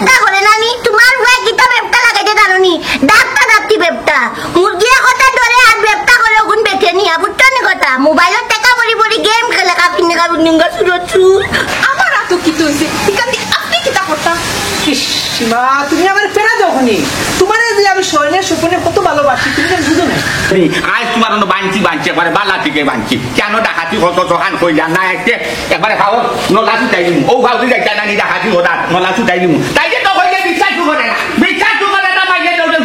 বেপটা করে নানি তোমার ভাই কিতা বেপটা লাগাইতে জানোনি ডাক্তার ডাক্তি বেপটা মুরগির কথা ধরে আর বেপটা করে ওগুন বেঠে নিয়া বুঝছনি কথা মোবাইলত টাকা বড়ি বড়ি গেম খেলে কাপিনে কাপিনে সুরছু আমার এত কি হইছে ইকান্দি আপনি কিতা করতা মা তুমি আমার ফেরা যখনই তোমার যে আমি শরীরের সুপনে কত ভালোবাসি তুমি তো বুঝো না আজ তোমার বাঞ্চি বাঞ্চি একবারে বালা থেকে বাঞ্চি কেন ডাকাতি হতো সহান কইলা না একবারে খাও নলা ছুটাই দিম ও ভাও দিই যাই না ডাকাতি হতা নলা ছুটাই দিম তাই যে তো কইলে বিশ্বাস করে না মাইকে দৌড়ে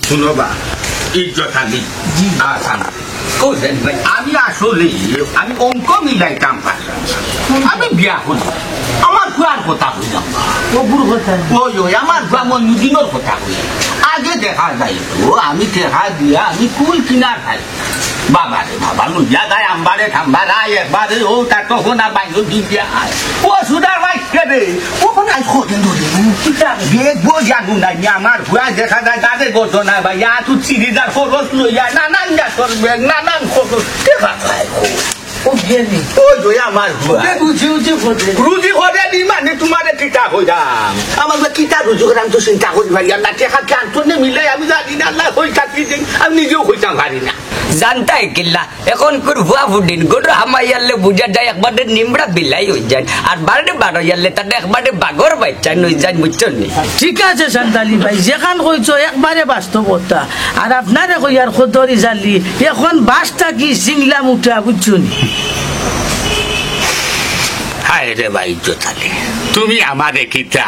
শুনবা ইজ্জত আলী আসান কোথায় ভাই আমি আসলে আমি অঙ্ক মিলাইতাম আমি বিয়া করি আমার ফুয়ার কথা হইলাম ওই আমার ফুয়া মনুদিনের কথা হইল আগে দেখা যায় তো আমি দেখা দিয়া আমি কুল কিনার খাই বাবারে বাবা লইয়া যায় আম্বারে ঠাম্বারা একবারে ও তার তখন আর বাইরে দিয়া ও সুদার ভাই রে ওখানে আজ কদিন ধরে দেখবো জানু নাই আমার ভুয়া দেখা যায় তাদের বলতো না ভাই এত চিড়িদার খরচ লইয়া নানান গাছর ব্যাগ নানান খরচ দেখা যায় আমার রুজি করে নি মানে তোমার কিতা হইলাম আমার কিতা রুজি করে আমি তো চিন্তা করি ভাই আল্লাহ টেকা আন্তনে মিলে আমি জানি না আল্লাহ হই থাকি আমি নিজেও হইতাম পারি না জানতাই কিল্লা এখন কোন ভুয়া ফুডিন গোটো হামাইয়ালে বুঝা যায় একবারে নিমড়া বিলাই হয়ে যায় আর বারে বারো ইয়ালে তাতে একবারে বাগর বাচ্চান হয়ে যায় বুঝছেন নি ঠিক আছে সান্তালি ভাই যেখান কইছো একবারে বাস্তবতা আর আপনারে কইয়ার খদরি জালি এখন বাসটা কি সিংলা মুঠা বুঝছুন হায় রে ভাই জোতালি তুমি আমারে কিতা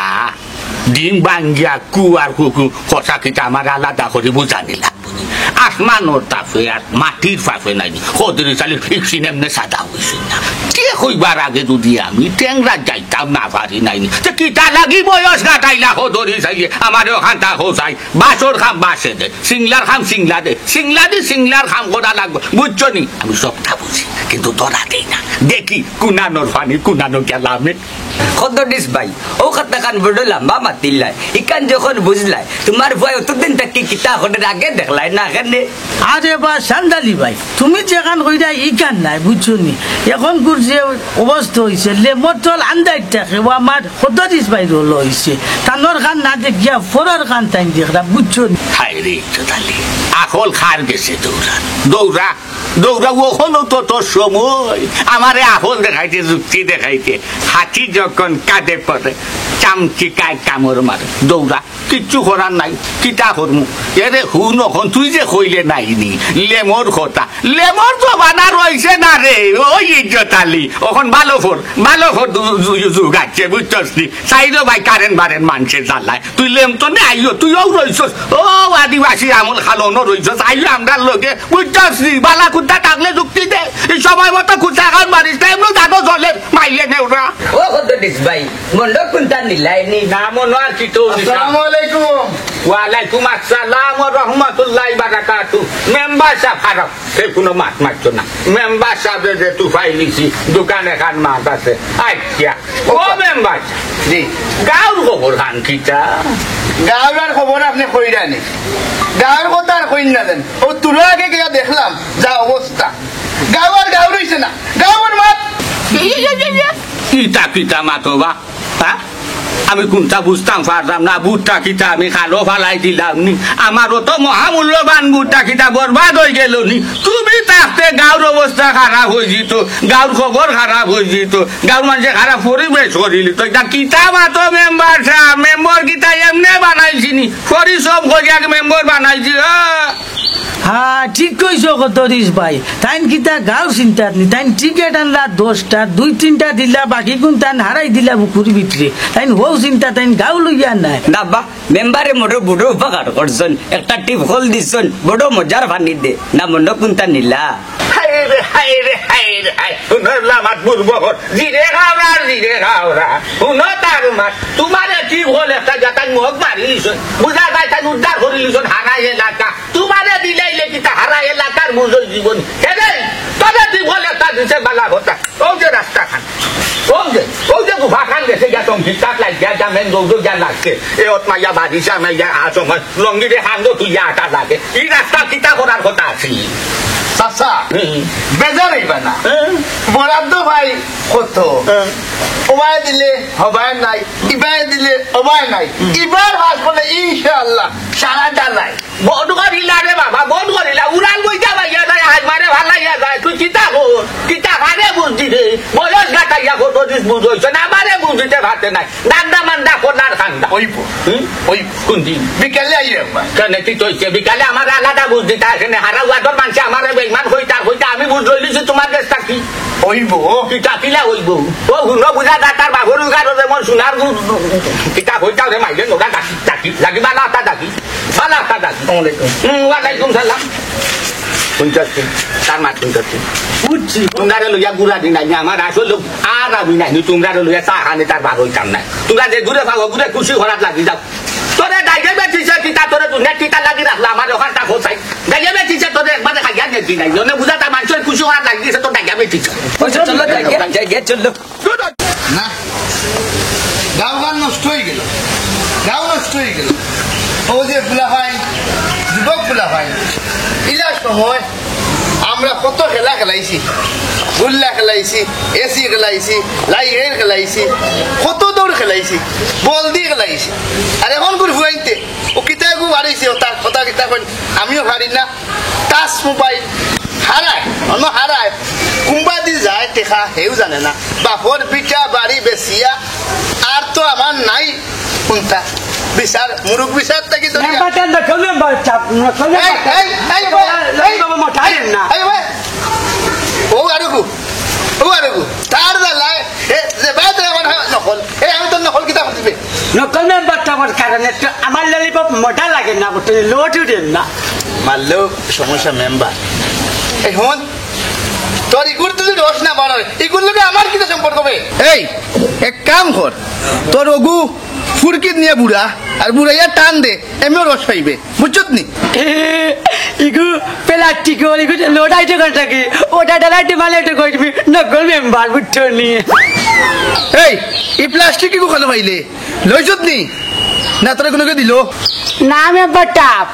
ডিম বাঙ্গিয়া কু আর কুকু কথা কিতা আমার আলাদা করে বুঝানিলা আসমানোর তাপে আর মাটির পাপে নাই কদরি চালি ফিক্সিন এমনি সাদা হয়েছে না কে কইবার আগে যদি আমি ট্যাংরা যাইতাম না পারি নাই কিতা লাগি বয়স কাটাইলা কদরি চাইলে আমার ওখানটা হোসাই বাসর খাম বাসে দে সিংলার খাম সিংলা দে সিংলার খাম করা লাগবে বুঝছো নি আমি সবটা বুঝি কিন্তু ধরা দেই না দেখি কুনানোর ফানি কুনানো গেলামে খদরিস ভাই ও কথা কান বড় লম্বা মাতিলাই ইকান যখন বুঝলাই তোমার ভয় অতদিন তাকি কিতা হঠাৎ আগে দেখলাই না কেনে আরে বা সান্দালি ভাই তুমি যেখান কইরা ইকান নাই বুঝছুনি এখন গুর যে অবস্থা হয়েছে লেমটল আন্দাই থাকে ও আমার খদরিস ভাই রোল হয়েছে তানোর খান না দেখিয়া ফোরার খান তাই দেখরা বুঝছুন হায় রে জোতালি আকল খার গেছে দৌড়া ওখানেও তো তোর সময় আমারে আকল দেখাইতে যুক্তি দেখাইতে হাতি যখন কাঁদে পড়ে চামচি কায় কামড় মারে দৌড়া কিচ্ছু করার নাই কিতা করমু এরে হুন এখন তুই যে কইলে নাইনি লেমর কথা লেমর তো বানা রয়েছে না রে ওই ইজ্জতালি এখন ভালো ফোর যুগাচ্ছে বুঝছস নি চাইলো ভাই কারেন্ট বারেন মানুষের জ্বালায় তুই লেম তো নে আইও তুইও রইছস ও আদিবাসী আমল খালনো রইছস আইও আমরার লোকে বুঝছস নি বালা কুত্তা থাকলে যুক্তি দে এই সময় মতো কুত্তা খান মারিস না এমন দাদো চলে মাইলে নেওরা ও খদরিস ভাই মন্ডক কুনতা নিলাই নি না মনে আর কি তো আসসালামু আলাইকুম ওয়ালাইকুম আসসালাম ওয়া রাহমাতুল্লাহি ওয়া বারাকাতুহু মেম্বার সাহেব খারাপ সে কোনো মাত মারছো না মেম্বার সাহেব যে তুই ফাইলিছি দোকানে খান মাত আছে আচ্ছা ও মেম্বার জি গাঁর খবর খান কিটা গাঁর খবর আপনি কইরা নি গাঁর কথা আর কইন না দেন ও তোর আগে গিয়া দেখলাম যা অবস্থা গাঁর রইছে না গাঁর মাত কিতা মাতবা হ্যাঁ আমি কোনটা বুঝতাম পারতাম না বুটটা কিতা আমি খালো ফালাই দিলাম নি আমারও তো মহামূল্যবান বুটটা কিতা বরবাদ হয়ে গেল নি তুমি থাকতে গাঁর অবস্থা খারাপ হয়ে যেত গাঁর খবর খারাপ হয়ে যেত গাঁর মানুষের খারাপ পরিবেশ করিলি তো এটা কিতা মাতো মেম্বার সাহেব মেম্বার কিতা এমনি বানাইছি নি ফরি সব করিয়া মেম্বার বানাইছি হ্যাঁ ঠিক কইছো খদরিস ভাই তাইন কিতা গাঁও চিন্তার নি তাইন টিকেট আনলা 10টা 2-3টা দিলা বাকি কোন তাইন হারাই দিলা বুকুর ভিতরে তাইন হও চিন্তা তাইন গাঁও লইয়া নাই না বা মেম্বারে মোর বড় উপকার করছন একটা টিপ হল দিছন বড় মজার বানি দে না মন্ড কুনতা নিলা হায় রে আমার পূর্ব জিরে খাওয়া জিরে খাওয়া শুনো তার মার তোমার ঠিক হল একটা যাতার মুখ মারি লিছ বুঝা যায় তাই উদ্ধার করি লিছ হারাই এলাকা তোমারে দিলাইলে কি তা হারাই এলাকার বুঝো জীবন হেরে তবে ঠিক হল একটা দিছে বালা কথা ও যে রাস্তা খান ও যে গুফা খান গেছে যা টঙ্কি তাক লাগিয়া যা মেন দৌড় যা লাগছে এ অতমাইয়া বাড়িছে মাইয়া আসময় লঙ্গিরে খান্দ তুই আটা লাগে এই রাস্তা কিতা করার কথা আছে চাচা বেজার হইবা না বরাদ্দ ভাই কত ওবায় দিলে হবায় নাই ইবায় দিলে ওবায় নাই এবার হাসপাতালে ইনশাআল্লাহ সারাটা নাই বন্ধ করিলা রে বাবা বন্ধ করিলা উড়াল বইটা ভাইয়া যায় হাই মারে ভালাইয়া যায় তুই চিতা কর চিতা কারে বুঝছি রে বয়স গাটাইয়া কত দিস বুঝ হইছে না আমারে বুঝিতে ভাতে নাই দান্দা মান্দা কোনার খান্দা ওইব ওই কোন দিন বিকালে আই একবার কেন তুই তৈছে বিকালে আমার আলাদা বুঝ দিতে আসে না হারা উয়াদর মানুষ আমারে বেইমান হইতা হইতা আমি বুঝ লইলিছি তোমার দেশ থাকি ওইব তুই চাকিলা হইব ও হুন বুঝা দাতার বাবুর গারো যেমন সোনার কিতা হইতা রে মাইলে নোরা ডাকি ডাকি লাগি বালা আতা ডাকি বালা আতা ডাকি ওয়ালাইকুম সালাম শুনছি তার মাত শুনছি বুঝছি তোমরা লইয়া গুড়া দিন নাই আমার আসল আর আমি নাই তোমরা লইয়া চা খানে তার বার হইতাম না তোমরা যে ঘুরে পাবো ঘুরে খুশি হরাত লাগি যাও তোরে ডাইগে বেচিছে কিতা তোরে দুনিয়া কিতা লাগি রাখলা আমার ওখানটা খোঁচাই ডাইগে বেচিছে তোরে একবারে খাইয়া দেখি নাই জনে বুঝা তার মানুষের খুশি হরাত লাগিছে তো ডাইগে বেচিছে চলো যাই চলো না গাঁও গান নষ্ট হয়ে গেল গাঁও নষ্ট হয়ে গেল ও যে ফুলা ভাই যুবক ফুলা ভাই ইলা সময় আমরা কত খেলা খেলাইছি গুল্লা খেলাইছি এসি খেলাইছি লাইগের খেলাইছি কত দৌড় খেলাইছি বল দিয়ে খেলাইছি আর এখন করে ফুয়াইতে ও কিতা গু হারাইছে তার কথা কিতা কই আমিও হারি না টাচ মোবাইল হারায় অন্য হারায় কুম্বা দি যায় টেকা হেউ জানে না বাপর পিঠা বাড়ি বেচিয়া আর তো আমার নাই কোনটা বিচার মুরুখ বিচার থাকি তো ও আরগু তার জ্বালায় যে বাইদ নকল আমি তো নকল কিতা দিবে নকল মেম্বার থাকার কারণে আমার ললিপপ মোটা লাগে না লোটু দেন না মারলেও সমস্যা মেম্বার এখন তোর ইগুর তুই রস না বাড়ায় ইগুর লোকে আমার কিতা সম্পর্ক হবে এই এক কাম কর তোর ওগু ফুরকিত নিয়ে বুড়া আর বুড়াইয়া টান দে এমনিও রস পাইবে বুঝছত নি ইগু প্লাস্টিক ইগু লোটাইতে থাকে ওটা ডালাইতে মালাইতে করবি নকল মেম্বার বুঝছো নি এই এই প্লাস্টিক ইগু খালো পাইলে লইছত নি না তোরে কোনোকে দিল না মেম্বার টাপ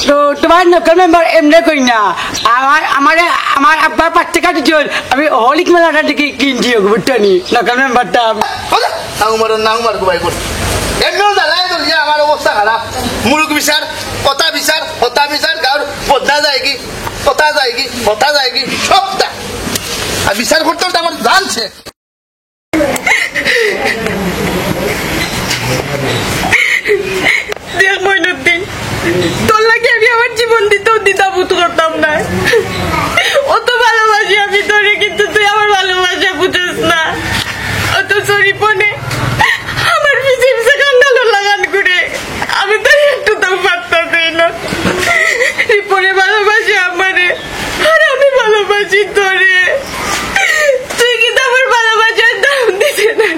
তো তোমার নকল মেম্বার এমনি কই না আমার আব্বার পাঁচ টাকা দিচ্ছিল আমি হলিক মেলাটা থেকে কিনছি বুঝছো নি নকল মেম্বার টাপ নাও মার ভাই কর এমনিও জ্বালায় তো আমার অবস্থা খারাপ মুরুখ বিচার কথা বিচার হতা বিচার গাঁর বদনা যায় কি কথা যায় কি হতা যায় কি সব দা আর বিচার করতে আমার জানছে দেখ মইনুদ্দিন তোর লাগে আমি আমার জীবন দিতেও দ্বিধাবোধ করতাম না অত ভালোবাসি আমি তোরে কিন্তু তুই আমার ভালোবাসা বুঝিস না অত সরিপনে আমার পিছে পিছে কান্দালো লাগান করে আমি তোর একটু দাম পাত্তা দিই না রিপনে ভালোবাসি আমারে আর আমি ভালোবাসি তোরে তুই কিন্তু আমার ভালোবাসার দাম দিতে না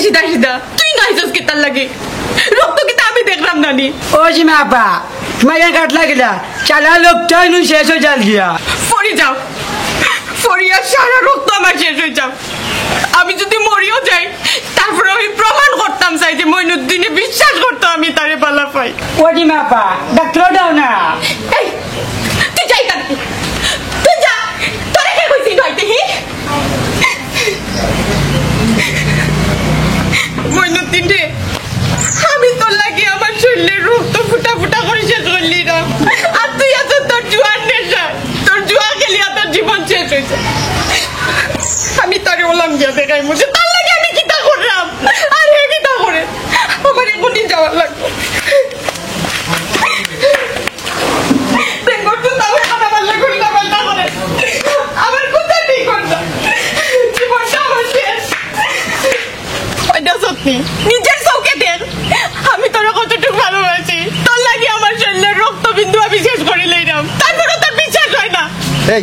সিধা সিধা তুই নাইছস কি তার লাগে রক্ত কি আমি দেখলাম নানি ও জিমা আপা তোমার কাট লাগিলা চালা লোকটা নু শেষ হয়ে যাল গিয়া ফরি যাও ফরিয়া সারা রক্ত আমার শেষ হয়ে যাও আমি যদি মরিও যাই তারপরে আমি প্রমাণ করতাম চাই যে মইনুদ্দিনে বিশ্বাস করতো আমি তারে পালা পাই ও জিমা আপা ডাক্তার দাও না এই তুই যাই থাকবি তুই যা তোরে কে কইছি নইতে হি মইনুদ্দিন রে আমি তোর লাগে আমার শরীরের রক্ত ফুটা ফুটা করে শেষ করলি না আর তুই এত তোর জুয়ার নেশা তোর জুয়া খেলিয়া তোর জীবন শেষ হয়েছে আমি তোরে ওলাম গিয়া দেখাই মুছে তার লাগে আমি কিতা করলাম আর হে কিতা করে আমার এখনই যাওয়ার লাগবে আমার কোথা ঠিক করতাম জীবনটা আমার শেষ নিজের চৌকে দেন আমি তোর কতটুকু ভালোবাসি তোর লাগে এই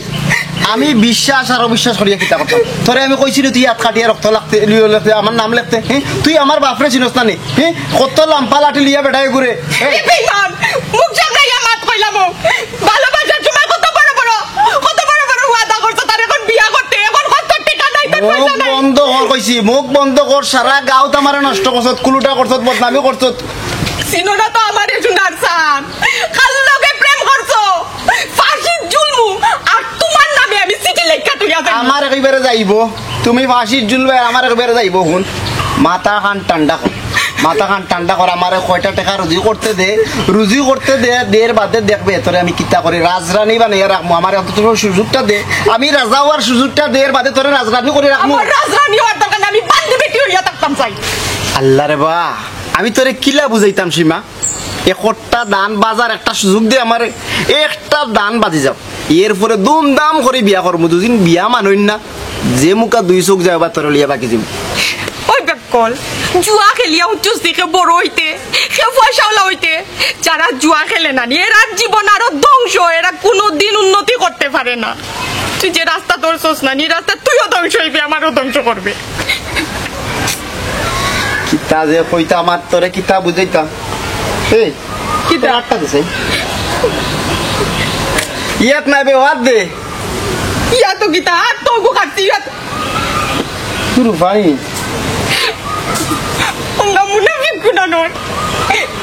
আমি বিশ্বাস আর অবিশ্বাস করিয়া কিতা করতাম তোরে আমি কইছিলি তুই হাত কাটিয়া রক্ত লাগতে লিখতে আমার নাম লিখতে হ্যাঁ তুই আমার বাপরে চিনস না নি হ্যাঁ কত লাম্পা লাঠি লিয়া বেটাই ঘুরে বেইমান মুখ জাগাইয়া মাত কইলাম ভালোবাসার সময় কত বড় বড় ওয়াদা করছো তার এখন বিয়া করতে এখন কত টাকা নাই তো মুখ পয়সা নাই বন্ধ কর কইছি মুখ বন্ধ কর সারা গাঁও আমারে নষ্ট করছত কুলুটা করছত বদনামি করছত সিনোরা তো আমারে শুনার সান কাল লগে প্রেম করছো ফাঁসির জুলমু আর তোমার নামে আমি চিঠি লেখা তুইয়া যাই আমার একেবারে যাইব তুমি ফাঁসির জুলবে আমার একেবারে যাইব হুন মাথা খান ঠান্ডা কর আমারে কয়টা টাকা রুজি করতে দে দের বাদে দেখবে তোরে আমি কিতা করি রাজরানী বানিয়ে রাখবো আমার অন্তত সুযোগটা দে আমি রাজা হওয়ার সুযোগটা দে এর বাদে তোরে রাজরানী করে রাখবো আমার রাজরানী হওয়ার দরকার নেই, আমি বান্ধবী বেটি হইয়া থাকতাম চাই আল্লাহ রে বা আমি তোরে কিলা বুঝাইতাম সীমা একটা দান বাজার একটা সুযোগ দে আমারে একটা দান বাজি যাও এরপরে দুমদাম করে বিয়া করবো দুদিন বিয়া মানুষ না যে মুখা 2 চোখ যাবা তোর লিয়া বাকি দিম ওই বেকল জুয়া খেলিয়া উচ্চস দিকে বড় হইতে সে পয়সাওয়ালা হইতে যারা জুয়া খেলে না এরা জীবন আরো ধ্বংস, এরা কোনোদিন উন্নতি করতে পারে না। তুই যে রাস্তা ধরছস না এই রাস্তা তুইও ধ্বংস হইবি, আমারও ধ্বংস করবে। কিতা যে কইতা আমার তোরে কিতা বুঝাইতাম এই কিতা আটটা দিছে ইয়াত নাই বে হাত দে ইয়া তো গীতা আর তো গো কাটছি ইয়া শুরু ভাই ওঙ্গা মুনা বিকুনানোর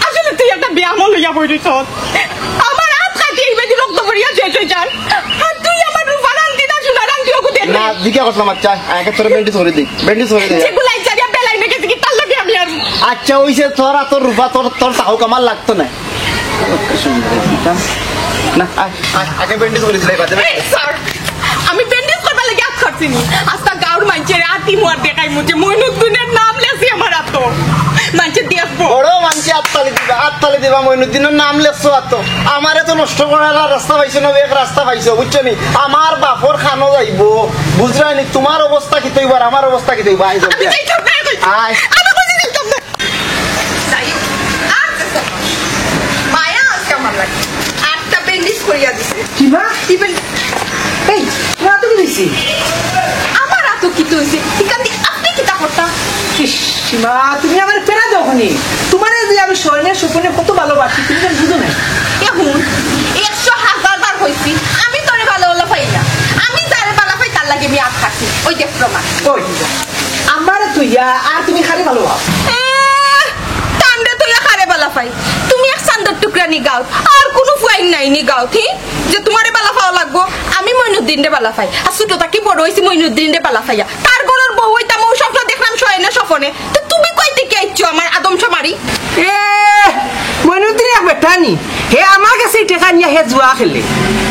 আসলে তুই একটা ব্যায়াম লইয়া বইরিছ আমার হাত কাটি এই বেদি রক্ত পড়িয়া শেষ হয়ে যান আর তুই আমার রূপারান দিদা সুনারান দিও কো দেখ না দিকে করলাম আচ্ছা আগে তোরে বেন্ডি ধরে দে যেগুলাই চারিয়া বেলাই নাকি কি তার লাগে আমি আর আচ্ছা ওইছে তোরা তোর রূপা তোর তাও কামাল লাগতো না না আগে বেন্ডি ধরে দিলে বাদে এই স্যার আমি ব্যান্ডেজ করবার লাগে হাত খাচ্ছিনি আস্তা গাউর মানছে আতি মুয়ার দেখাই মুঝে মইনুদ্দিনের নাম লেছি আমার হাত মানছে দেখবো বড় মানছি আত্তালি দিবা মইনুদ্দিনের নাম লেখছো আতো আমারে তো নষ্ট করার রাস্তা পাইছো না এক রাস্তা পাইছো বুঝছো নি আমার বাপর খানো যাইবো বুঝলাই নি তোমার অবস্থা কি তৈবার আমার অবস্থা কি তৈবা আইজ আমি যাইতাম না আয় আমি কইছি যাইতাম না যাই মায়া আজকে আমার লাগে আটটা ব্যান্ডেজ করিয়া দিছে কিবা ইভেন এই তোরা তো দিছি আমার হাত কি হইছে ঠিকানি আপনি কিটা করতা সীমা তুমি আমার ফেরা যখনই তোমার যে আমি স্বর্ণের স্বপ্নে কত ভালোবাসি তুমি তো বুঝো না এখন 100,000 বার হইছি আমি তোরে ভালো পাই না, আমি যারে ভালো পাই তার লাগে আমি আট খাচ্ছি ওই দেখ প্রমাণ ওই আমার তুইয়া আর তুমি খালি ভালো হও টান্ডে তুই খারে বালা পাই তুমি এক চান্দার টুকরা নি গাও আর কোনো ফুয়াইন নাই নি গাও ঠিক যে তোমারে বালা পাওয়া লাগবো। আমি মইনুদ্দিন রে বালা পাই আর ছোটটা কি বড় হইছি মইনুদ্দিন রে বালা পাইয়া তার গরুর বউ হইতাম ও স্বপ্ন দেখলাম শয়নে স্বপনে তো তুমি কই থেকে আইছো আমার আদম মারি এ মইনুদ্দিন এক বেটানি হে আমার কাছে টাকা নিয়ে হে জুয়া খেলে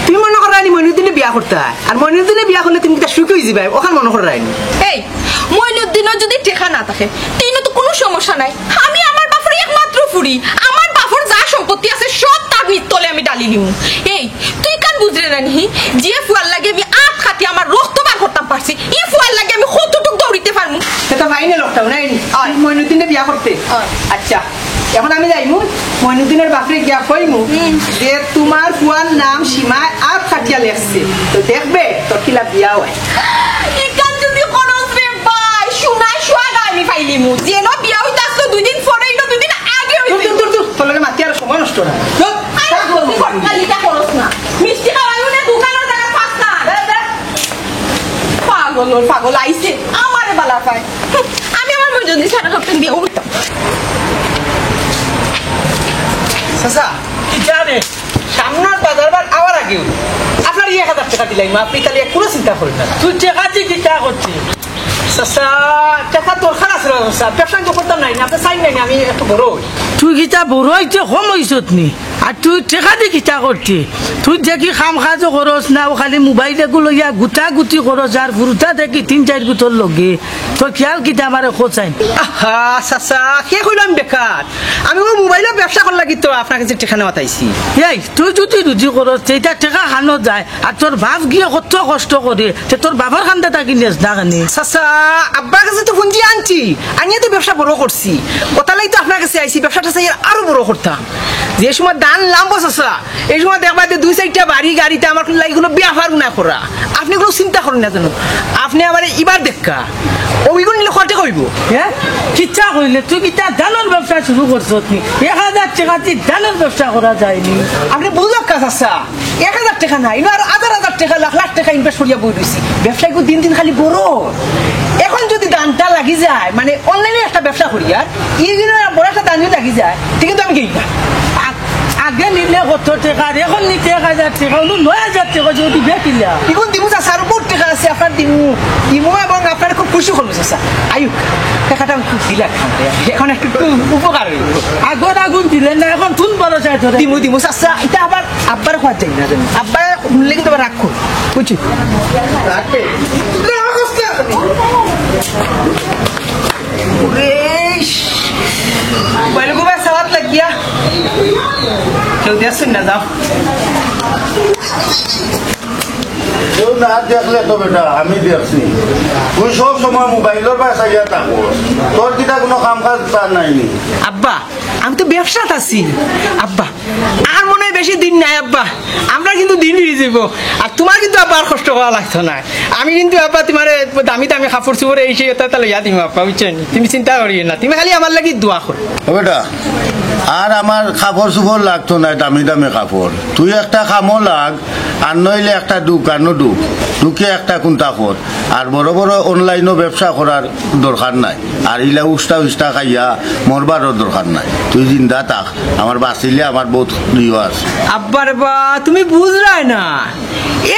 তুমি মনে করো রানি মইনুদ্দিনে বিয়া করতে আর মইনুদ্দিনে বিয়া করলে তুমি সুখ হয়ে যাবে ওখানে মনে করো রানি এই মইনুদ্দিনও যদি টেকা না থাকে তিনও তো কোনো সমস্যা নাই, আমি আমার বাপের একমাত্র ফুরি, আমার বাপের যা সম্পত্তি আছে সব তার নিতলে আমি ডালি নিমু। এই তুই কান বুঝরে রানি যে ফুয়ার লাগে আমি আট খাতি আমার রক্ত বার করতাম পারছি এই ফুয়ার লাগে আমি কতটুক দৌড়িতে পারমু সেটা ভাইনে লোকটাও নাই মইনুদ্দিনে বিয়া করতে আচ্ছা এখন আমি যাইমু মইনুদ্দিনের বাপরে গিয়া কইমু যে তোমার ফুয়ার নাম সীমা আপ কাটিয়া লেখছে তো দেখবে তোর কিলা বিয়া হয় ইকান যদি করস রে ভাই শুনাই শুয়াগা আমি ফাইলিমু যেন বিয়া হইতা আসতো 2 দিন পরেই না 2 দিন আগে হইছে তোর লাগে মাতি আর সময় নষ্ট না কালিটা করস না মিষ্টি খাওয়াইও না দোকানের টাকা পাস না পাগল আইছে আমারে বালা পায় আমি আমার মজুদি সারা সপ্তাহ বিয়া হইতাম চাচা কি জানে সামনের বাজারবার আওয়ার আগে আপনার 1000 টাকা দিলাম আপনি তাহলে কোনো চিন্তা করেন না তুই টেকাচ্ছি কি চা করছি চাচা টাকা দরকার আছে চাচা ব্যবসা তো করতাম নাই না আপনি চাই নাই আমি একটু বড় হই তুই কিতা বড় হইতে কম হইছত নি আর তুই টেকা দি কিতা করছি তুই দেখি খাম খাজো করস না ও খালি মোবাইলে লইয়া গুটা গুটি করস আর ফুরুতা দেখি 3-4 গুতর লগে তোর খেয়াল কিতা আমার খোঁচাইন আহা চাচা কে কইলাম বেকার আমি ও মোবাইলের ব্যবসা করার লাগি তো আপনার কাছে টাকা নেওয়া তাইছি এই তুই যদি রুজি করস সেইটা টেকা খানো যায় আর তোর বাপ গিয়ে কত কষ্ট করে তোর বাবার খান্দা থাকি নেস না খানি চাচা আব্বার কাছে তো পুঁজি আনছি আনিয়ে তো ব্যবসা বড় করছি ওটালাই তো আপনার কাছে আইছি ব্যবসাটা চাই আরো বড় করতাম যে সময় দান লাম্ব চাষা এই সময় দেখবা যে 2-4টা বাড়ি গাড়িতে আমার লাগে কোনো ব্যবহার না করা আপনি কোনো চিন্তা করেন না জানো আপনি আমার এবার দেখা ওইগুলো নিলে খরচা করব হ্যাঁ কিচ্ছা কইলে তুই কিতা ধানের ব্যবসা শুরু করছো তুই 1000 টাকা দিয়ে ধানের ব্যবসা করা যায়নি আপনি বুঝক কাজ আসা 1000 টাকা নাই আর 1000 টাকা লাখ লাখ টাকা ইনভেস্ট করিয়া বই রয়েছি ব্যবসায় দিন দিন খালি বড় এখন যদি দানটা লাগি যায় মানে অনলাইনে একটা ব্যবসা করিয়া এইগুলো বড় একটা দানও লাগি যায় ঠিক কিন্তু আমি গেই না আগে নিলে কত টাকা এখন নিতে 1000 টাকা 9000 টাকা যদি বেকিলা এখন দিমু চাষা আর বহুত টাকা আছে আপনার দিমু এবং আপনার খুব খুশি হলো চাষা আয়ু টাকাটা আমি খুব দিলা এখন একটু উপকার হইব আগর আগুন দিলেন না এখন তুন বড় চাই ধরে দিমু চাষা এটা আবার আব্বার খোয়া যাই না জানি আব্বার শুনলে কিন্তু আবার রাখো বুঝছি বাইলগুবা সালাত লাগিয়া কেউ দিয়াছেন না যাও কেউ না দেখলে তো বেটা আমি দেখছি তুই সব সময় মোবাইলের পাশে গিয়া থাকো তোর কিটা কোনো কাম কাজ তার নাইনি আব্বা আমি তো ব্যবসাত আছি আব্বা আর মনে হয় বেশি দিন নাই আব্বা আমরা কিন্তু দিন হয়ে যাব আর তোমার কিন্তু আব্বা আর কষ্ট করা লাগতো না আমি কিন্তু আব্বা তোমার দামি দামি কাপড় চোপড় এই সেই এটা লইয়া দিম আব্বা বুঝছেন তুমি চিন্তা করিও না তুমি খালি আমার লাগি দোয়া করো বেটা আর আমার কাপড় চোপড় লাগতো না দামি দামি কাপড় তুই একটা কামও লাগ আর নইলে একটা দোকানও ঢুকে একটা কোনটা কর আর বড় বড় অনলাইনও ব্যবসা করার দরকার নাই আর ইলা উস্তা খাইয়া মরবারও দরকার নাই তুই জিন্দা থাক আমার বাঁচিলে আমার বহুত প্রিয় আছে আব্বার বা তুমি বুঝলাই না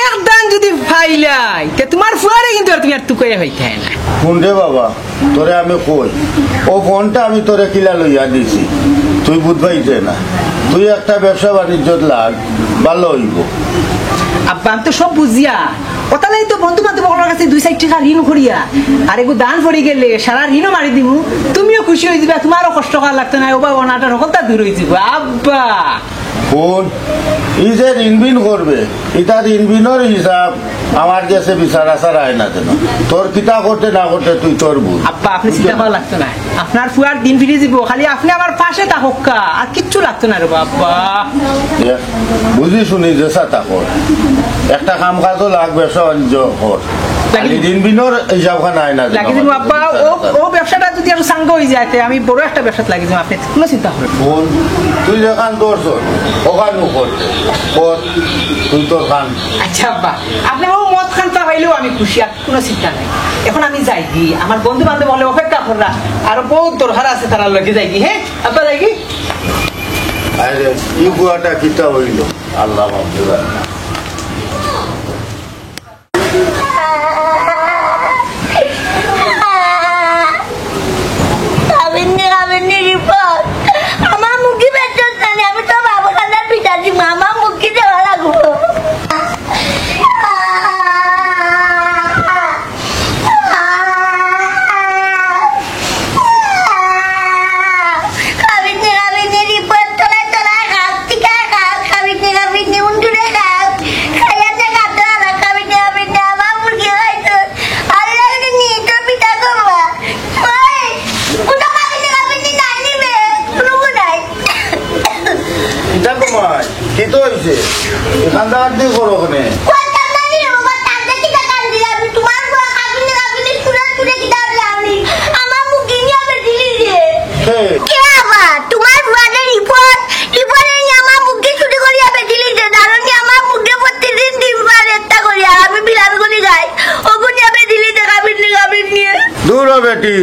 একদান যদি ফাইলাই তে তোমার ফুয়ারে কিন্তু আর তুমি আর টুকাইয়া হইতে না ফোন রে বাবা তোরে আমি কই ও ফোনটা আমি তোরে কিলা লইয়া দিছি তুই বুঝবাইতে না তুই একটা ব্যবসা বাণিজ্য লাগ ভালো হইব আব্বা আমি তো সব বুঝিয়া ওটালাই তো বন্ধু বান্ধব কাছে 2-4 টাকা ঋণ করিয়া আর এগু দান পড়ে গেলে সারা ঋণও মারি দিমু তুমিও খুশি হয়ে যাবে তোমারও কষ্ট করা লাগতো না ওবা অনাটা রকমটা দূর হয়ে যাবে আব্বা ফোন ই যে ঋণবিন করবে এটা ঋণবিনের হিসাব আমার কাছে বিচার আসার আয় না কেন তোর কিতা করতে না করতে তুই তোর বুঝ আব্বা আপনি চিন্তা করা লাগতো না আপনার ফুয়ার দিন ফিরে যাব খালি আপনি আমার পাশে থাকা আর কিচ্ছু লাগতো না রে বাবা বুঝি শুনি যে সাতা কর একটা কাম কাজও লাগ ব্যবসা বাণিজ্য কর ঋণবিনের হিসাবখান আয় না লাগি দিব আব্বা ও ব্যবসাটা যদি আরো সাঙ্গ হয়ে যায় আমি বড় একটা ব্যবসাতে লাগি দিব আপনি কোনো চিন্তা করেন ফোন তুই যেখান তোর ওখান করতে কর তুই তোর খান আচ্ছা আব্বা আপনি ও মদ খানটা পাইলেও আমি খুশি আর কোনো চিন্তা নাই এখন আমি যাই গি আমার বন্ধু বান্ধব বলে অপেক্ষা করা আর বহুত দরকার আছে তারা লগে যাই গি হ্যাঁ আব্বা যাই গি আরে ই বুয়াটা কিতা হইল আল্লাহ মাফ আমার মুখি বেচন আমি তো বাবা কান্দার পিটাছি মামা মুখি দেওয়া লাগবো কি তো হয়েছে এখান থেকে করো ওখানে দূর বেটি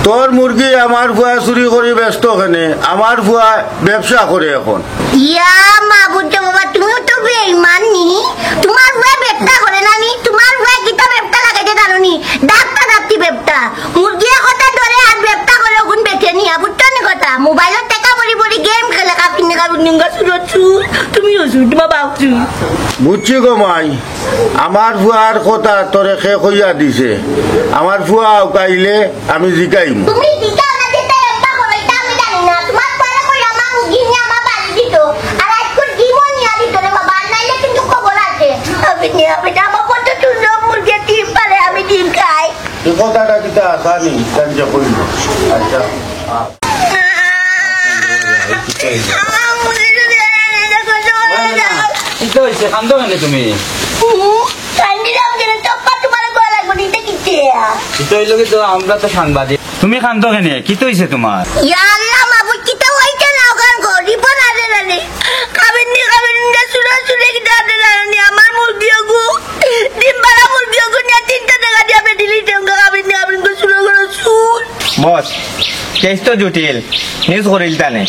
তোর মুরগি আমার ফুয়া চুরি করে ব্যস্ত ওখানে আমার ফুয়া ব্যবসা করে এখন ইয়া মা বুঝছো বাবা তুমিও তো বেঈমান নি তোমার ভাই ব্যবসা করে না নি তোমার ভাই কিটা ব্যবসা লাগাইতে জানো নি ডাক্তার ডাক্তি ব্যবসা মুরগি কথা ধরে আর ব্যবসা করে ওগুন বেচে নি বুঝছো নি কথা মোবাইলের টাকা বড়ি বড়ি গেম খেলে কাপিনে কাপিনে সুরছু তুমি ওষুধ বাবা ওষুধ বুঝছি গো মাই আমার ফুয়ার কথা তোরে খে কইয়া দিছে আমার ফুয়া কাইলে আমি জিকাইম তুমি দিতা না দিতা ব্যবসা করে এটা আমি জানি না তোমার পরে কই আমার মুরগি নিয়ে আমার বাড়ি দিত আর আজকে ডিমও নিয়ে দিত রে বাবা নাইলে কিন্তু খবর আছে আপনি আমার কত সুন্দর মুরগি ডিম পারে আমি ডিম খাই এই কথা কথা নেই কার্য করিল আচ্ছা কিতো হইছে কান্দো কেন তুমি কিতো হইলো কি তো আমরা তো সাংবাদিক তুমি কান্দো কেন কিতো হইছে তোমার আমার মুরগি ডিম পাড়া মুরগি নিয়ে 3 টাকা দিয়ে আপনি দিলি আপনি শুরু করো শুন বস কেস তো জটিল নিউজ করিল তানে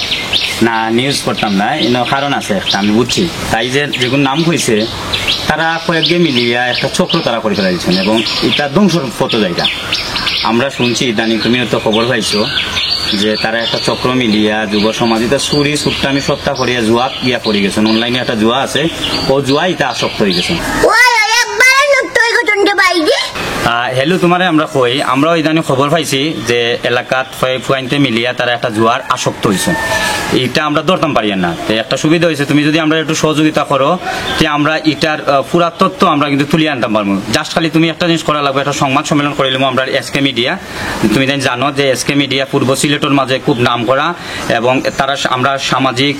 না নিউজ করতাম না এনে কারণ আছে একটা আমি বুঝছি তাই যে যেগুলো নাম হয়েছে তারা কয়েকগে মিলিয়া একটা চক্র তারা করে ফেলাইছেন এবং এটা ধ্বংসর পথ জায়গা আমরা শুনছি ইদানিং তুমি তো খবর পাইছো যে তারা একটা চক্র মিলিয়া যুব সমাজ এটা চুরি সুট্টামি সত্তা করিয়া জুয়া গিয়া পড়ে গেছেন অনলাইনে একটা জুয়া আছে ও জুয়া এটা আসক্ত হয়ে গেছেন হেলো তোমারে আমরা কই আমরাও ইদানিং খবর পাইছি যে এলাকাত ফুয়াইনতে মিলিয়া তারা একটা জুয়ার আসক্ত হয়েছে এটা আমরা ধরতাম পারি না তো একটা সুবিধা হয়েছে তুমি যদি আমরা একটু সহযোগিতা করো যে আমরা এটার পুরা তথ্য আমরা কিন্তু তুলিয়ে আনতাম পারবো জাস্ট খালি তুমি একটা জিনিস করা লাগবে একটা সংবাদ সম্মেলন করে নিলাম আমরা এসকে মিডিয়া তুমি জানো যে এসকে মিডিয়া পূর্ব সিলেটের মাঝে খুব নাম করা এবং তারা আমরা সামাজিক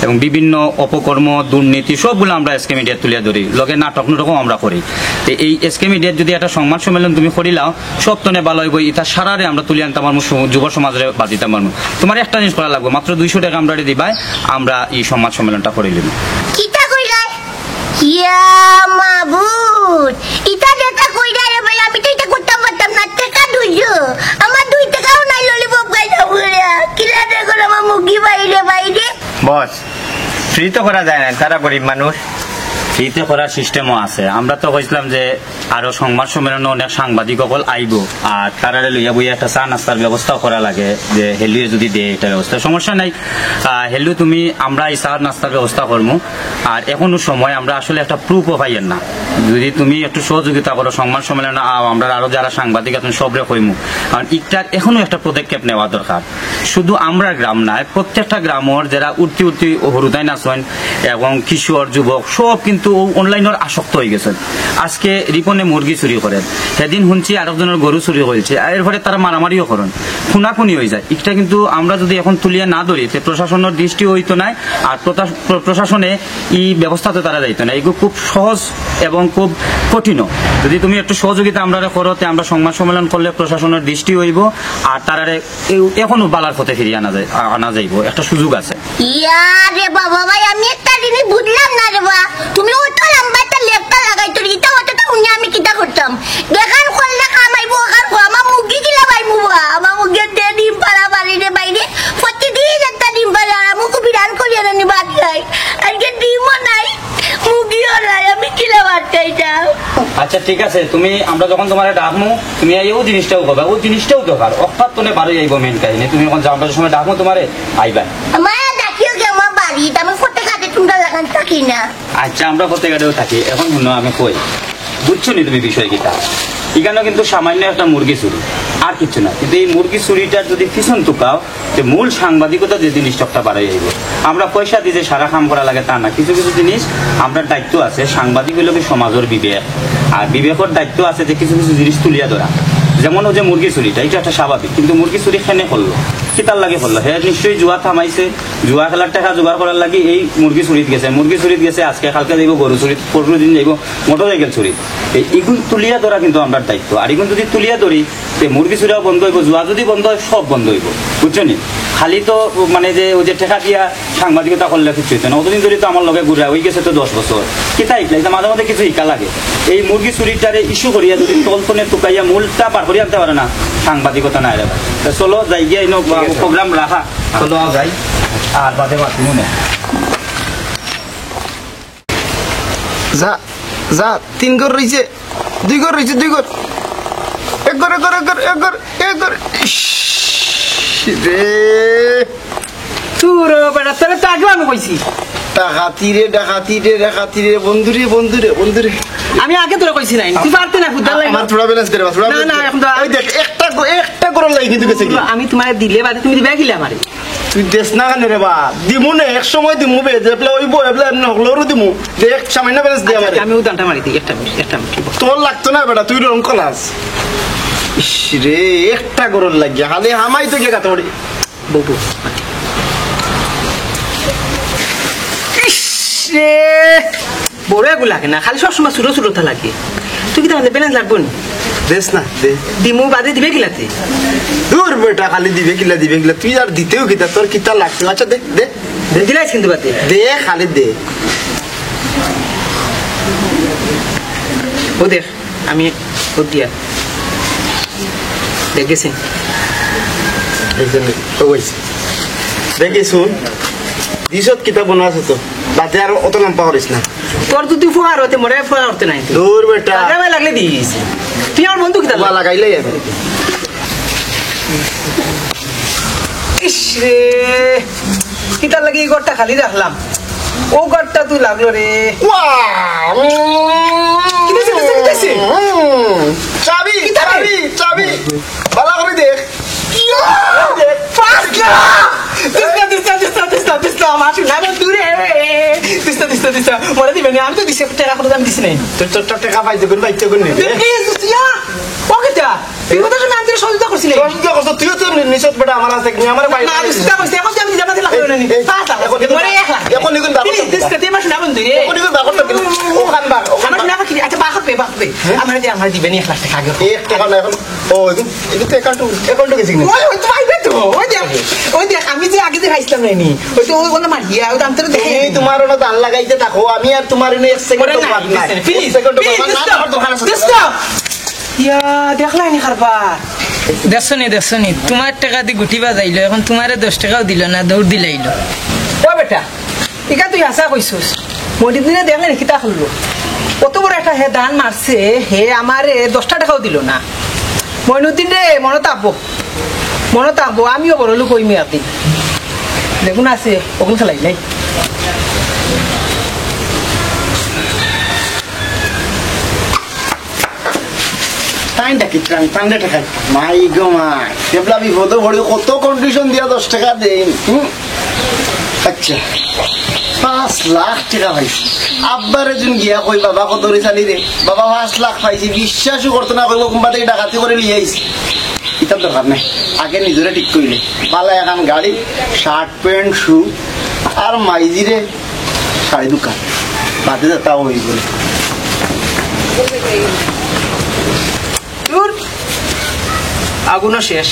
এবং বিভিন্ন অপকর্ম দুর্নীতি সবগুলো আমরা এসকে মিডিয়া তুলিয়ে ধরি লগে নাটক নাটকও আমরা করি তো এই এসকে মিডিয়ার যদি একটা সংবাদ সম্মেলন তুমি করিলাও সব তনে ভালো হইব এটা সারারে আমরা তুলে আনতাম পারবো যুব সমাজে বাজিতাম পারবো তোমার একটা জিনিস করা লাগবে মাত্র 200 টাকা আমরা দিবাই আমরা এই সংবাদ সম্মেলনটা করে নিলাম কিটা কইলাই ইয়া মাবুদ ইটা যেটা কইলাই রে ভাই আমি তো এটা করতাম পারতাম না টাকা দুইছো আমার 2 টাকাও নাই ললিপপ খাইতে বলে কিলা দেখো আমার মুগি বাইরে বাইরে বস ফ্রি তো করা যায় না তারা গরিব মানুষ ফ্রিতে করার সিস্টেমও আছে আমরা তো কইছিলাম যে আরো সংবাদ সম্মেলনে অনেক সাংবাদিক সকল আইব আর তারা লইয়া বইয়া একটা চা নাস্তার ব্যবস্থাও করা লাগে যে হেলুয়ে যদি দেয় এটা ব্যবস্থা সমস্যা নাই হেলু তুমি আমরা এই চা নাস্তার ব্যবস্থা করবো আর এখনো সময় আমরা আসলে একটা প্রুফও পাইয়েন না যদি তুমি একটু সহযোগিতা করো সংবাদ সম্মেলনে আমরা আরো যারা সাংবাদিক আছেন সবরে কইমু কারণ ইটার এখনো একটা পদক্ষেপ নেওয়া দরকার শুধু আমরা গ্রাম নয় প্রত্যেকটা গ্রামের যারা উঠতি উঠতি হরুদাই নাচেন এবং কিশোর যুবক সব কিন্তু অনলাইনের আসক্ত হয়ে গেছেন আজকে রিপনে মুরগি চুরি করেন সেদিন শুনছি আরেকজনের গরু চুরি হয়েছে এরপরে তারা মারামারিও করেন খুনাখুনি হয়ে যায় এটা কিন্তু আমরা যদি এখন তুলিয়া না ধরি প্রশাসনের দৃষ্টি হইতো না আর প্রশাসনে এই ব্যবস্থাতে তারা যাইতো না এগুলো খুব সহজ এবং খুব কঠিন যদি তুমি একটু সহযোগিতা আমরা করো আমরা সংবাদ সম্মেলন করলে প্রশাসনের দৃষ্টি হইব আর তারা এখনো বালার পথে ফিরিয়ে আনা যাইব একটা সুযোগ আছে ইয়া রে বাবা ভাই আমি একটা জিনিস বুঝলাম না রে বাবা তুমি অত লম্বা একটা লেপটা লাগাই তোর ইটা হতে তো উনি আমি কিটা করতাম দেখান করলে কামাইবো আর আমার মুরগি কিলা পাইবো আমার মুরগি ডিম পাড়া বাড়িতে বাইরে প্রতিদিন একটা ডিম পাড়া আমাকে বিরান করিয়ে আনি বাদ যায় আজকে ডিমও নাই মুরগিও নাই আমি কিলা বাদ চাইটা আচ্ছা ঠিক আছে তুমি আমরা যখন তোমার ডাকমু তুমি এই জিনিসটাও করবা ওই জিনিসটাও দরকার অর্থাৎ তোনে বারো যাইব মেন কাহিনী তুমি যখন যাওয়ার সময় ডাকমু তোমারে আইবা আমার ডাকিও গে আমার বাড়িতে আমি ফটে কাটে টুন্ডা লাগান থাকি না আচ্ছা আমরা প্রত্যেক গাড়িও থাকি এখন শুনো আমি কই বুঝছো নি তুমি বিষয় কিটা এখানেও কিন্তু সামান্য একটা মুরগি চুরি আর কিছু না কিন্তু এই মুরগি চুরিটার যদি পিছন টুকাও যে মূল সাংবাদিকতা যে জিনিসটা বাড়াই যাইব আমরা পয়সা দিয়ে যে সারা কাম করা লাগে তা না কিছু কিছু জিনিস আমরা দায়িত্ব আছে সাংবাদিক হইল সমাজের বিবেক আর বিবেকের দায়িত্ব আছে যে কিছু কিছু জিনিস তুলিয়া ধরা যেমন ও যে মুরগি চুরিটা এটা একটা স্বাভাবিক কিন্তু মুরগি চুরি খেনে করলো কিতার লাগে করলো হ্যাঁ নিশ্চয়ই জুয়া থামাইছে জুয়া খেলার টাকা জোগাড় করার লাগে এই মুরগি চুরিত গেছে আজকে কালকে যাইব গরু চুরিত পরশু দিন যাইব মোটরসাইকেল চুরি এইগুলো তুলিয়া ধরা কিন্তু আমরা দায়িত্ব আর এগুলো যদি তুলিয়া ধরি মুরগি চুরিও বন্ধ হইব জুয়া যদি বন্ধ হয় সব বন্ধ হইব বুঝছো নি খালি তো মানে যে ওই যে টেকা দিয়া সাংবাদিকতা করলে কিছু হইতো না অতদিন ধরে তো আমার লগে ঘুরে হয়ে গেছে তো 10 বছর কিতা শিখলে মাঝে মাঝে কিছু শিকা লাগে এই মুরগি চুরিটারে ইস্যু করিয়া যদি তলতনে টুকাইয়া মূলটা পার করিয়া আনতে পারে না সাংবাদিকতা নাই রে চলো যাই গিয়ে প্রোগ্রাম রাখা চলো যাই আর বাদে বাতিমু না যা যা 3 ঘর রইছে 2 ঘর রইছে 2 ঘর এক ঘর রে তোর বেটা তোরে তো আগে আমি কইছি ডাকাতি রে বন্ধুরে আমি আগে তোরা কইছি নাই তুই পারতে না খুদা আমার থোড়া ব্যালেন্স করে না না এখন তো ওই দেখ একটা করে লাগি কিন্তু গেছে কি আমি তোমারে দিলে বাদে তুমি দিবা কিলে আমারে তুই দেশ না কেন রে বা দিমু না এক সময় দিমু বে যে প্লে ওইবো এবলে এমন হলরু দিমু যে এক সামান্য ব্যালেন্স দে আমারে আমি উদানটা মারি দিই একটা মিনিট তোর লাগতো না বেটা তুই রং কলাস ইস রে একটা গরুর লাগিয়া খালি হামাই তো গেলে কাতড়ি বউ রে বড় এগুলো লাগে না খালি সবসময় ছোট ছোটটা লাগে তুই কি তাহলে ব্যালেন্স লাগবো না দেশ না দে দিমু বাদে দিবে কিলাতে দূর বেটা খালি দিবে কিলা তুই আর দিতেও কিতা তোর কিতা লাগছে আচ্ছা দে দে দিলাইছ কিন্তু বাদে দে খালি দে ও দেখ আমি ও দিয়া দেখেছি দেখি শুন দিশত কিতা বনা আছে তো বাতে আর অত লম্বা করিস না তোর তো তুই ফোয়ার হতে মরে ফোয়ার হতে নাই দূর বেটা লাগলে লাগলে দিস তুই আমার বন্ধু কিতা বা লাগাইলে যাবে ইস রে কিতা লাগি এই ঘরটা খালি রাখলাম ও ঘরটা তুই লাগলো রে চাবি চাবি চাবি ভালো করে দেখ আমি তো দিছি টাকা করে আমি দিছি নাই তোর টাকা পাইতে কোন বাইতে কোন নেবে সহযোগিতা করছি তুইও তো নিশ্চয় বেটা আমার আছে আমার ভাই এখন নিগুন আমার দিবেন 1 লাখ টাকা আগে এক টাকা না এখন ও এগুলো তো অ্যাকাউন্ট গেছি না ওই দেখ আমি যে আগে যে খাইছিলাম নাইনি ওই তো ওই বলে মারিয়া ওই দাম তোর দেখে এই তোমার না দান লাগাইতে থাকো আমি আর তোমার এনে 1 সেকেন্ড বাদ নাই প্লিজ ইয়া দেখলাই নি খারবার দেখছনি তোমার টাকা দিয়ে গুটিবা যাইলো এখন তোমারে 10 টাকাও দিল না দৌড় দিলাইলো ও বেটা ইকা তুই আশা কইছস মন্দির দিনে দেখলে নাকি তা হলো কত বড় একটা হে দান মারছে হে আমারে 10 টাকাও দিল না মইনুদ্দিন রে মনে থাকবো আমিও বড় লোক হইমি আর দিন দেখুন আছে ওগুলো খেলাই নাই মাই গো মাই কেবলা বিপদ ভরি কত কন্ডিশন দিয়া 10 টাকা দেন আচ্ছা 5 লাখ টাকা পাইছি আব্বারে যুন গিয়া কই বাবা কত রে চালি রে বাবা 5 লাখ পাইছি বিশ্বাসও করতে না কইব কোনবাতে ডাকাতি করে লিয়ে আইছি এটা দরকার নাই আগে নিজরে ঠিক কইলে বালা এখন গাড়ি শার্ট প্যান্ট শু আর মাইজিরে শাড়ি দোকান বাদে তাও হই বলে আগুনও শেষ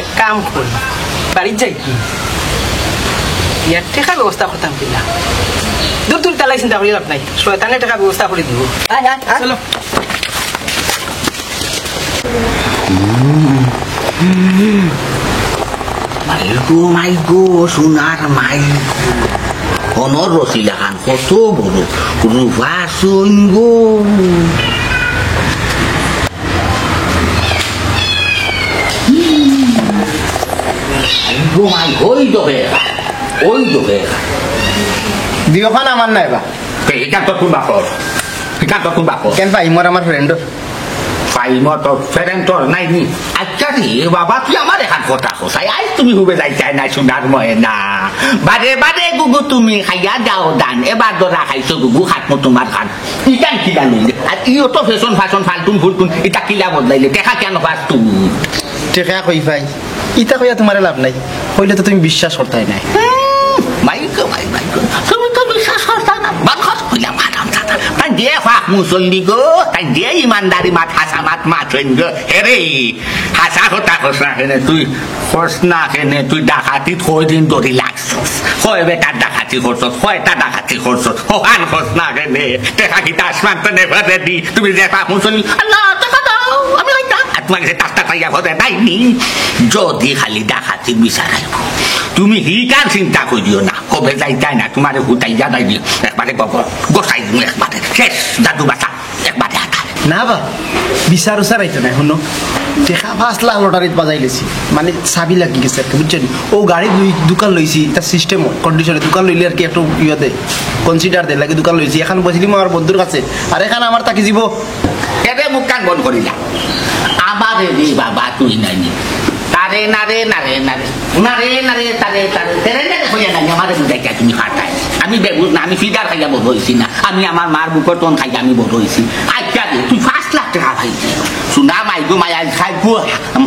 এক কাম করি বাড়ির যাই কি ইয়ার টাকা ব্যবস্থা করতাম কিনা দূর দূর তালাই চিন্তা করি লাভ নাই শয়তানের টাকা ব্যবস্থা করে দিব চলো মাই গো সোনার মাই অনর রসিলা খান কত বড় রূপা শুন গো মাই ওই দোকে দিওখান আমার নাই বা এটা তো কোন বাপর কেন ভাই মোর আমার ফ্রেন্ড তোর ফ্রেন্ড তোর নাই নি আচ্ছা রে বাবা তুই আমার এখন কথা কোথায় আই তুমি হুবে যাইতাই না সোনার ময়না বারে গুগু তুমি খাইয়া যাও দান এবার ধরা খাইছো গুগু খাটমো তোমার খান ইটান কিলা লইলে আর ইও তো ফ্যাশন ফালতুন ফুলতুন এটা কিলা বদলাইলে দেখা কেন পাস তুমি টেকা কই ভাই ইটা কইয়া তোমার লাভ নাই কইলে তো তুমি বিশ্বাস করতাই নাই মাইকো তুমি তো বিশ্বাস করতা না বাখস কইলা মারাম দাদা তাই দিয়ে ফাক মুসল্লি গো তাই দিয়ে ইমানদারি মাত হাসা মাত হইন গো হেরে হাসা কথা কসনা কেনে তুই ডাকাতি কই দিন ধরি লাগছস কয় বেটা ডাকাতি করছস কয়টা ডাকাতি করছস হোহান কসনা কেনে টেকা কি আসমান তো নেবা দি তুমি যে ফাক মুসল্লি আল্লাহ টাকা দাও আমি লইতা তোমাকে যে টাকা পাইয়া হতে দাইনি যদি খালি ডাকাতি বিচারাইব তুমি হি কার চিন্তা করিও না কবে যাইতাই না তোমার হুতাই যা দাই দিও একবারে গোসাই দিও একবারে শেষ দাদু বাচ্চা একবারে হাতা না বা বিচার উচার আইতো না শুনো টেকা 5 লাখ লটারিত বাজাই লেছি মানে চাবি লাগি গেছে আর কি বুঝছেন ও গাড়ি দোকান লইছি এটা সিস্টেম কন্ডিশনে দোকান লইলে আর কি একটু ইয়ে দে কনসিডার দে লাগে দোকান লইছি এখন বসিলি আমার বন্ধুর কাছে আর এখানে আমার তাকে যাব এবে মুখ কান বন্ধ করিলা আমার রে বাবা তুই নাই তারে নারে হইয়া নাই আমার বুঝাইয়া তুমি ফাটাই আমি বেগুজ না আমি ফিডার খাইয়া বড় হয়েছি না আমি আমার মার বুকর টন খাইয়া আমি বড় হয়েছি আচ্ছা তুই 5 লাখ টাকা পাইছি সোনা মাইগো মায়াল খাই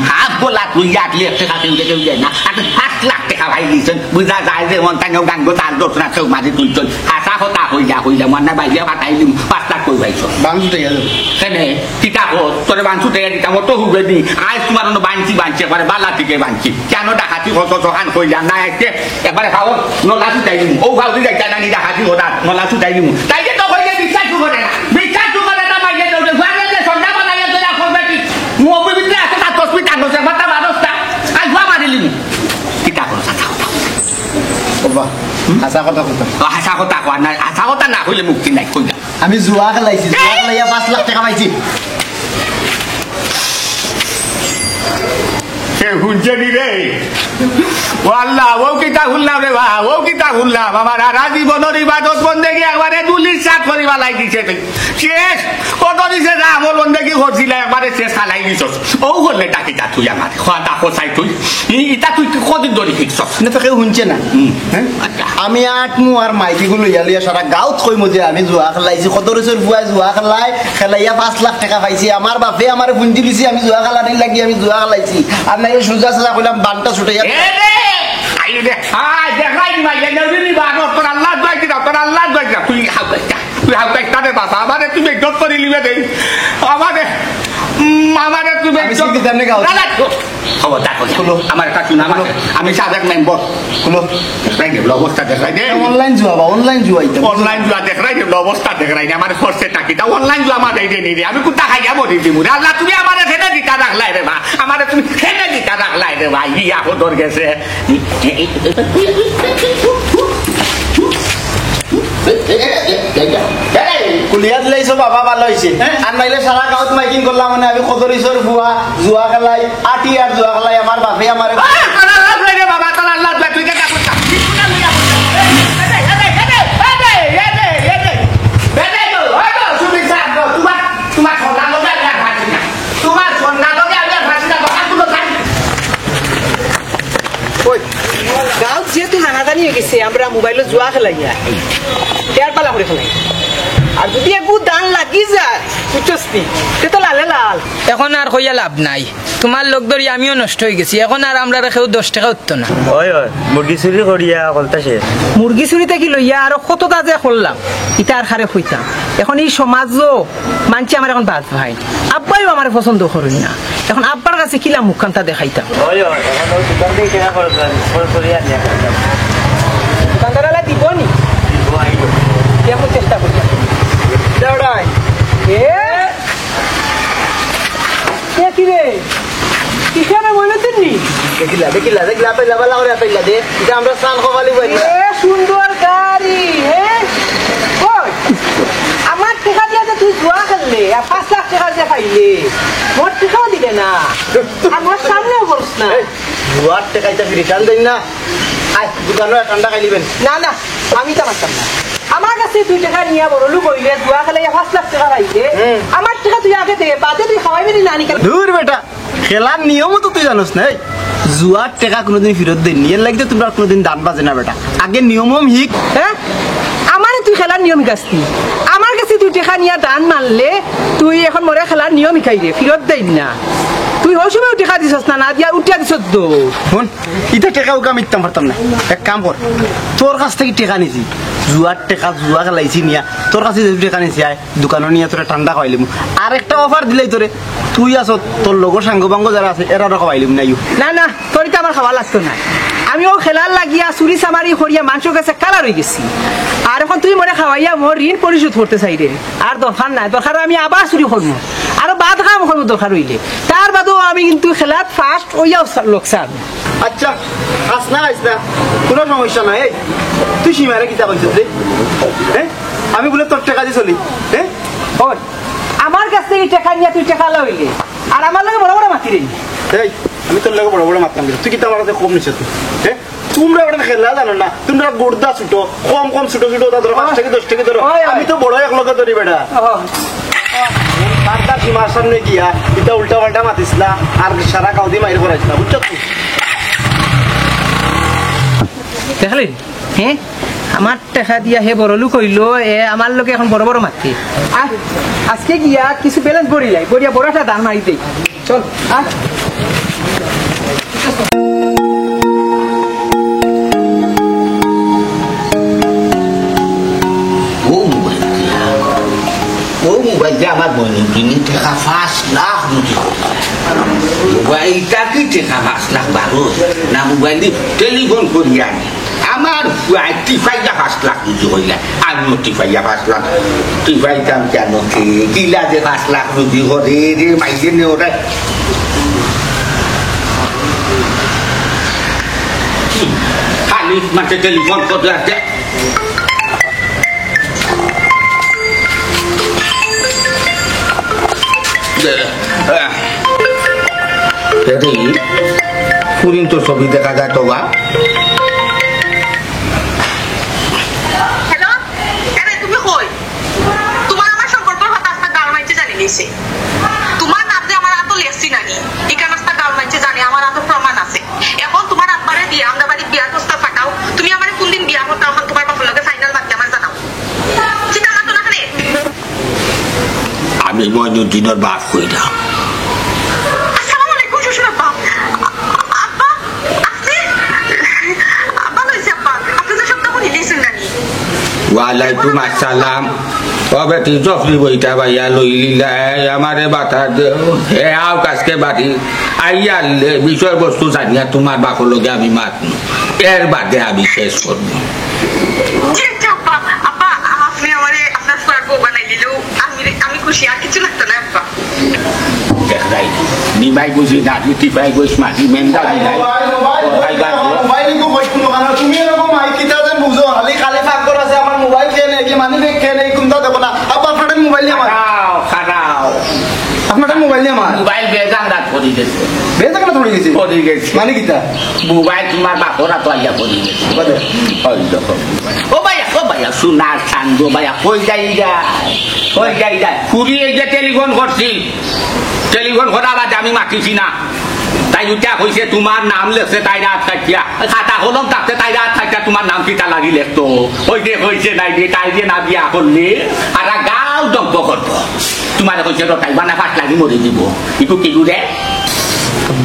হাফ গোলা তুই 1 লাখ টাকা কেউ দেয় না 7 লাখ টাকা ভাই দিয়েছেন বুঝা যায় যে মন্তানো গাঙ্গো তার দোষরা কেউ মাঝে তুলছেন হাসা হতা হইলা মনে বাইরে পাঠাই দিম 5 লাখ কই পাইছো বাংশুটে গেল কেনে কিতা হো তোরে বাঞ্চুতে দিতা মতো হুবে দি আজ তোমার বাঞ্চি একবারে বালা থেকে বাঞ্চি কেন ডাকাতি হতো দোকান কইলা না আজকে একবারে খাও নলা সুতাই দিম ও খাও দিই জানা নি ডাকাতি হতা নলা সুতাই দিম তাই যে তো কইলে বিশ্বাস করে না মাইলে দৌড়ে ভাগলে সন্ধ্যা বানাইয়া তো রাখো বেটি মোবি বিতে আছে তা তসবি টানো সে মাথা বারস্তা আজ ভা মারিলিম কিতা করছ বাবা হাসা কথা কয় না হাসা কথা না হইলে মুক্তি নাই কইলা আমি জুয়া খেলাইছি জুয়া খেলাইয়া 5 লাখ টাকা পাইছি সে হুঁচনি রে ও আল্লাহ ও কিতা খুললাম রে বা ও কিতা খুললাম আমার সারা জীবনের ইবাদত বন্দেগি একবারে দুলির সাত করিবা লাই দিছে শেষ কত দিছে যা আমল বন্দেগি করছিল একবারে শেষ খালাই দিছস ও করলে টাকিটা তুই আমার খোয়াটা খোসাই তুই ইটা তুই কদিন ধরে শিখছস না তো কেউ শুনছে না আমি আটমু আর মাইকিগুলো ইয়ালিয়া সারা গাঁত কইমু যে আমি জুয়া খেলাইছি কত রসের বুয়া জুয়া খেলাইয়া 5 লাখ টাকা পাইছি আমার বাপে আমার পুঞ্জি দিছি আমি জুয়া খেলানি লাগি আমি জুয়া খেলাইছি আর নাই সুজা সাজা কইলাম বানটা ছুটাইয়া দেখাই মাইয়া নবীনি বানো তোর আল্লাহ দোয়াইছি না তোর আল্লাহ দোয়াইছি না তুই হাউকাইটা রে বাবা আমারে তুমি ইজ্জত করে লিবে দে আমারে তুমি খবরদার আমার কাছে না আমি সাবেক মেম্বার অবস্থা দেখাই দে অনলাইন জুয়া দেখাই দে অবস্থা দেখাই দে আমার খরচে টাকিটা অনলাইন জুয়া আমার দিয়ে নিয়ে আমি কোথা খাইয়া মরি দিব আল্লাহ তুমি আমার খেলে দিতা রাখলাই রে বা আমার তুমি খেলে দিতা রাখলাই রে ভাই ইয়া হদর গেছে কুলিয়া দিলাইছো বাবা ভালো হয়েছে আর নাইলে সারা গাঁত মাইকিং করলাম মানে আমি কদরিসর বুয়া জুয়া খেলাই আটি আর জুয়া খেলাই আমার বাপে আমার বাবা তোর আল্লাহ তুই কে গাঁত যেহেতু হানাদানি হয়ে গেছে আমরা মোবাইলে জুয়া খেলাইয়া টের পালা করে খেলাই আর যদি একটু দান লাগি যায় বুঝছস নি তো লালে লাল এখন আর কইয়া লাভ নাই তোমার লোক ধরি আমিও নষ্ট হয়ে গেছি এখন আর আমরা কেউ 10 টাকা উঠতো না ওই মুরগি চুরি করিয়া কলতাছে মুরগি চুরিতে কি লইয়া আর কতটা যে করলাম ইটা আর খারে হইতাম এখন এই সমাজও মানছি আমার এখন বাদ ভাই আব্বাইও আমার পছন্দ করেন না এখন আব্বার কাছে কিলা মুখখানটা দেখাইতাম ওই এখন দোকান থেকে কেনা করিয়া নিয়ে দোকানদাররা দিব নি কেমন চেষ্টা করতাম দেওড়াই কি রে কিখানে মনে তিননি দেখিলা পেলা বালা করে পেলা দে এটা আমরা স্নান কবালি বই সুন্দর গাড়ি আমার টিকা দিয়ে তুই জুয়া খেললে 5 লাখ টাকা দিয়ে পাইলে মোট টিকাও দিলে না আমার সামনেও বলছ না জুয়ার টাকাইটা রিটার্ন দেন না আজ দোকানে ঠান্ডা খাইলিবেন না না আমি তো পারতাম না আমার কাছে 2 টাকা নিয়ে বড় লোক হইলে জুয়া খেলে 5 লাখ টাকা পাইলে আমার টাকা তুই আগে দে বাদে তুই খাওয়াইবি না নানি দূর বেটা খেলার নিয়মও তো তুই জানোস না জুয়ার টাকা কোনোদিন ফেরত দেননি এর লাগতে তোমরা কোনোদিন দান বাজে না বেটা আগে নিয়মও হিক হ্যাঁ আমার তুই খেলার নিয়ম গাছতি আমার কাছে 2 টাকা নিয়ে দান মারলে তুই এখন মরে খেলার নিয়ম শিখাই দে ফেরত দেই না তুই ওই সময় টাকা দিছস না দিয়া উঠিয়া দিছস তো শোন এটা টাকা ওকে আমি দিতাম পারতাম না এক কাম কর তোর কাছ থেকে টাকা নিছি জুয়ার টাকা জুয়া খেলাইছি নিয়া তোর কাছে যে টাকা নিছি আয় দোকানে নিয়ে তোরা ঠান্ডা খাওয়াইলিম আর একটা অফার দিলাই তোরে তুই আছো তোর লগর সাঙ্গ বাঙ্গ যারা আছে এরা খাওয়াইলিম না না না তোর তো আমার খাওয়া লাগতো না আমিও খেলার লাগিয়া চুরি চামারি করিয়া মানুষের কাছে কালার হয়ে গেছি আর এখন তুই মনে খাওয়াইয়া মোর ঋণ পরিশোধ করতে চাই রে আর দরকার নাই দরকার আমি আবার চুরি করবো আরো বাদ কাম করবো দরকার হইলে তার বাদেও আমি কিন্তু খেলার ফার্স্ট ওইয়াও লোকসান আচ্ছা আসনা আসনা কোনো সমস্যা নাই তুই সীমারে কিতা কইছিস রে হ্যাঁ আমি বলে তোর টাকা দিয়ে চলি হ্যাঁ আমার কাছ থেকে টাকা নিয়ে তুই টাকা লইলে আর আমার লাগে বড় বড় মাতি রে এই আমি তোর লাগে বড় বড় মারতাম তুই কিতা আমার কাছে কম নিছিস তুই হ্যাঁ তোমরা ওটা খেলা জানো না তোমরা গোড়দা ছুটো কম ছোট ধরো 5 থেকে 10 থেকে ধরো আমি তো বড় এক লগে ধরি বেটা বারটা সীমার সামনে গিয়া এটা উল্টা পাল্টা মাতিস না আর সারা কাউদি মাইর করাইস না বুঝছো দেখলি হ্যাঁ আমার টাকা দিয়া হে বড় লোক হইলো এ আমার লোকে এখন বড় বড় মারছে আজকে গিয়া কিছু ব্যালেন্স বড়ি যায় বড়িয়া বড় একটা দান মারি দেই চল ও মোবাইল দিয়ে আমার বোনের কিনে টাকা 5 লাখ রুজি মোবাইলটা কি টাকা 5 লাখ বারো না মোবাইল দিয়ে টেলিফোন করি আনি আমার টিফাইয়া 5 লাখ রুজি হইলা আমিও টিফাইয়া 5 লাখ টিফাইতাম কেন কিলা যে 5 লাখ রুজি হরে রে মাইজে নে ওরা খালি মাঠে টেলিফোন করতে আছে ফুরিন তো ছবি দেখা যায় তো বা হ্যালো আরে তুমি কই তোমার আমার সম্পর্ক হঠাৎ আস্তা গাল মাইছে জানি নিছে তোমার নাম যে আমার আতো লেসি নানি ইকান আস্তা গাল মাইছে জানি আমার আতো প্রমাণ আছে এখন তোমার আব্বারে দিয়ে আমরা বাড়ি বিয়া প্রস্তাব পাঠাও তুমি আমারে কোন দিন বিয়া করতে এখন তোমার বাবার লগে ফাইনাল বাদ আমার জানাও চিন্তা না তো না খানে আমি মইনুদ্দিনের বাপ কইলাম আসসালামু আলাইকুম শ্বশুর আব্বা আব্বা আপনি আব্বা লইছে আব্বা আপনি তো সবটা বলি দিয়েছেন নানি ওয়ালাইকুম আসসালাম তবে তুই জফরি বইটা ভাইয়া লইলিলা আমারে বাতা দেও হে আও কাজকে বাড়ি আইয়া বিষয়বস্তু জানিয়া তোমার বাপর লগে আমি মাতনু এর বাদে আমি শেষ করবো আব্বা আব্বা আপনি আমারে আপনার স্কোয়ার বউ বানাই দিল আমি খুশি আর কিছু লাগতো না আব্বা দেখাই নিমাই বুঝি না টিপাই গইস মাটি মেন্দা দিলাই মোবাইল তুমি এরকম মাইকিটা যে বুঝো খালি খালি ফাঁক করে আছে আমার মোবাইল খেয়ে নেই কি মানি ব্যাগ খেয়ে নেই কোনটা দেবো না আপনাদের মোবাইল নিয়ে আমার খারাও আপনাদের মোবাইল নিয়ে আমার মোবাইল বেজান রাত পড়ি গেছে বেজান রাত পড়ে গেছে পড়ি গেছে মানে কিটা মোবাইল তোমার বাপরা তো আইয়া পড়ি গেছে ওই দেখো ও ভাইয়া সোনার চান্দ ভাইয়া কই যাই যায় ফুরি এই যে টেলিফোন করছি টেলিফোন করার আগে আমি মাতিছি না তাই উঠা কইছে তোমার নাম লেখছে তাই রাত থাকিয়া খাতা হলম তাতে তাই রাত থাকিয়া তোমার নাম কিটা লাগি লেখতো ওই যে কইছে নাই যে তাই যে না বিয়া করলে আর গাও দম্প করবো তোমার কইছে রটাইবা না ফাট লাগি মরে দিব একটু কিলু রে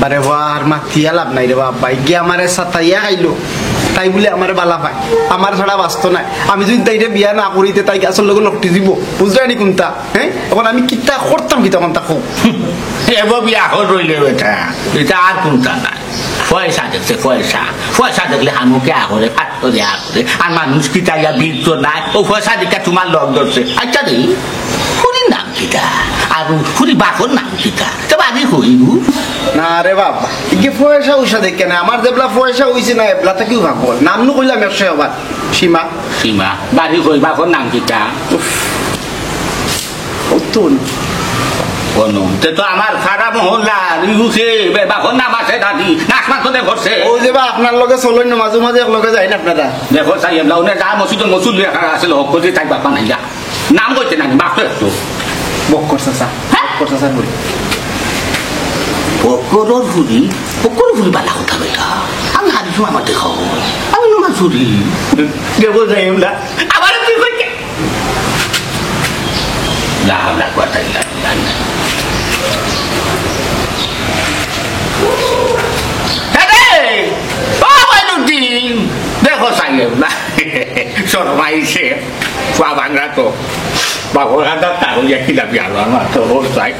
বারে আর মাতিয়া লাভ নাই রে বাবা গিয়ে আমার সাতাইয়া খাইলো তাই বলে আমার বালা পায় আমার ছাড়া বাঁচত নাই আমি যদি তাইরে বিয়া না করিতে তাই আসল লোক লকটি দিব বুঝলাই নি কোনটা হ্যাঁ এখন আমি কিতা করতাম কিতা কোনটা খুব এবার বিয়া হল রইলে এটা আর কোনটা নাই পয়সা দেখছে পয়সা দেখলে হানুকে আগরে ফাটরে আগরে আর মানুষ কিতা ইয়া বীর তো নাই ও পয়সা দেখে তোমার লগ ধরছে আচ্ছা রে ফুরির নাম কিতা আর ফুরি বাপর নাম কিতা তবে আমি হইব না রে বাবা ইগে পয়সা উষা দেখে না আমার যেবলা পয়সা হইছে না এবলা তাকেও ভাগল নাম নু কইলাম একশো আবার সীমা বাড়ি কই বাপর নাম কিতা অতুন কোনো তো আমার খারাপ মহল্লা রিগুছে বাপর নাম আছে দাদি নাচমান তো দেখছে ও যে বা আপনার লগে চলেন না মাঝে মাঝে এক লগে যায় না আপনারা দেখো চাই লাউনে যা মসুদ লেখা আছে হক করে তাই বাপা নাই যা নাম কইতে না বাপ তো বক্কর চাচা বলি পকরর ফুরি বালা কথা বেটা আমি হারিছো আমার দেখাও আমি নোনা চুরি দেবো যাই না আবার কি কইতে লাহালা কথা দেখো সাহেব না শর্মাইছে বাবানরা তো বাবুরা তার কিনা বিয়ালো আমার তো চাই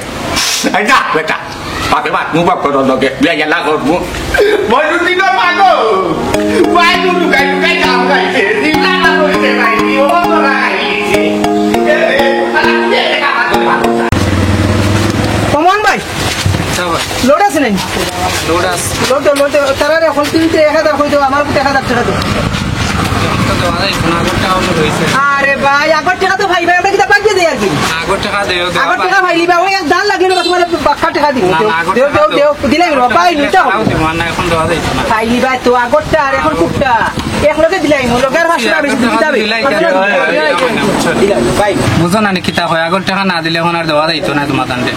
যা বেটা পাতে বাদ মু বাপ করো লগে বিয়া গেলা করবো মইনুদ্দিনের মাগো বাইনু লুকাই যাও গাইছে দিলা না কইতে বাইনি ও তোরা আইছে কমন ভাই লোড আছে নাই লোড তারা এখন তিনটে 1000 কই দাও আমার 1000 টাকা দাও আরে ভাই আগর টাকা তো ভাই আমরা কি পাইতে দেই আর কি আগর টাকা ভাই লিবা ওই দান লাগে না তোমার বাক্কা টাকা দিব দেও দিলাই ভাই নিটা ভাই লিবা তো আগরটা আর এখন কুপটা একলগে দিলাই লগের 500 টাকা বেশি দিতে হবে ভাই বুঝো না কিতা হয় আগর টাকা না দিলে এখন আর দেওয়া যাইতো না তোমার দান্ডে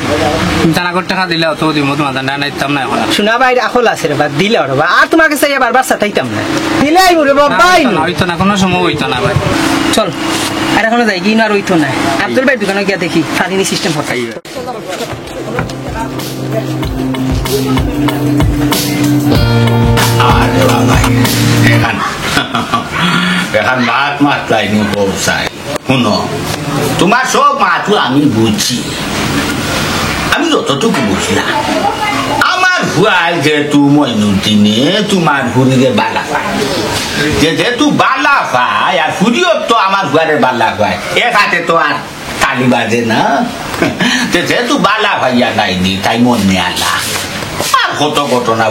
তুমি আগর টাকা দিলে অত দিব তোমার দান্ডে না দিতাম না এখন শোনা ভাই আসল আছে রে বা দিলে রে আর তোমাকে চাই বারবার চাইতাম না দিলাই রে ভাই হইতো না কোনো সময় হইতো না ভাই চল আর এখনো যাই কি না আর হইতো না আব্দুল ভাই দোকানে গিয়া দেখি ফারিনি সিস্টেম হতাই আরে বাবাই এখন মাত লাইনি পৌঁছায় শুনো তোমার সব মাথু আমি বুঝছি আমি যতটুকু বুঝলাম আমার ভুয়াই যেহেতু মইনুদ্দিনে তোমার হুরিরে বালা পায় যেহেতু বালা পায় আর হুরিও তো আমার ভুয়ারে বালা পায় এক হাতে তো আর তালি বাজে না যেহেতু বালা ভাইয়া নাইনি তাই মন নেয়ালা আর কত ঘটনা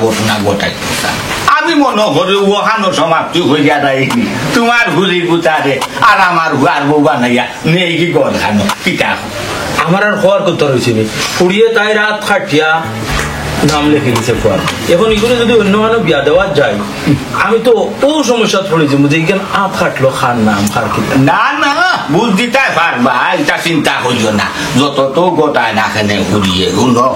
ঘটাই আমি মনে করি ওখানো সমাপ্তি হইয়া যায়নি তোমার হুলি গুতারে আর আমার হুয়ার বউ বানাইয়া নেই কি গল খানো পিতা আমার আর হওয়ার কথা রয়েছে পুড়িয়ে তাই রাত খাটিয়া নাম লিখে দিছে ফুয়ার এখন এগুলো যদি অন্য কারো বিয়া দেওয়া যায় আমি তো ও সমস্যা পড়েছি বুঝে এখানে আত খাটলো খার নাম খার কিতা না না বুঝ দিতে পারবা এটা চিন্তা করিও না যত তো গোটায় না খেনে ঘুরিয়ে শুনো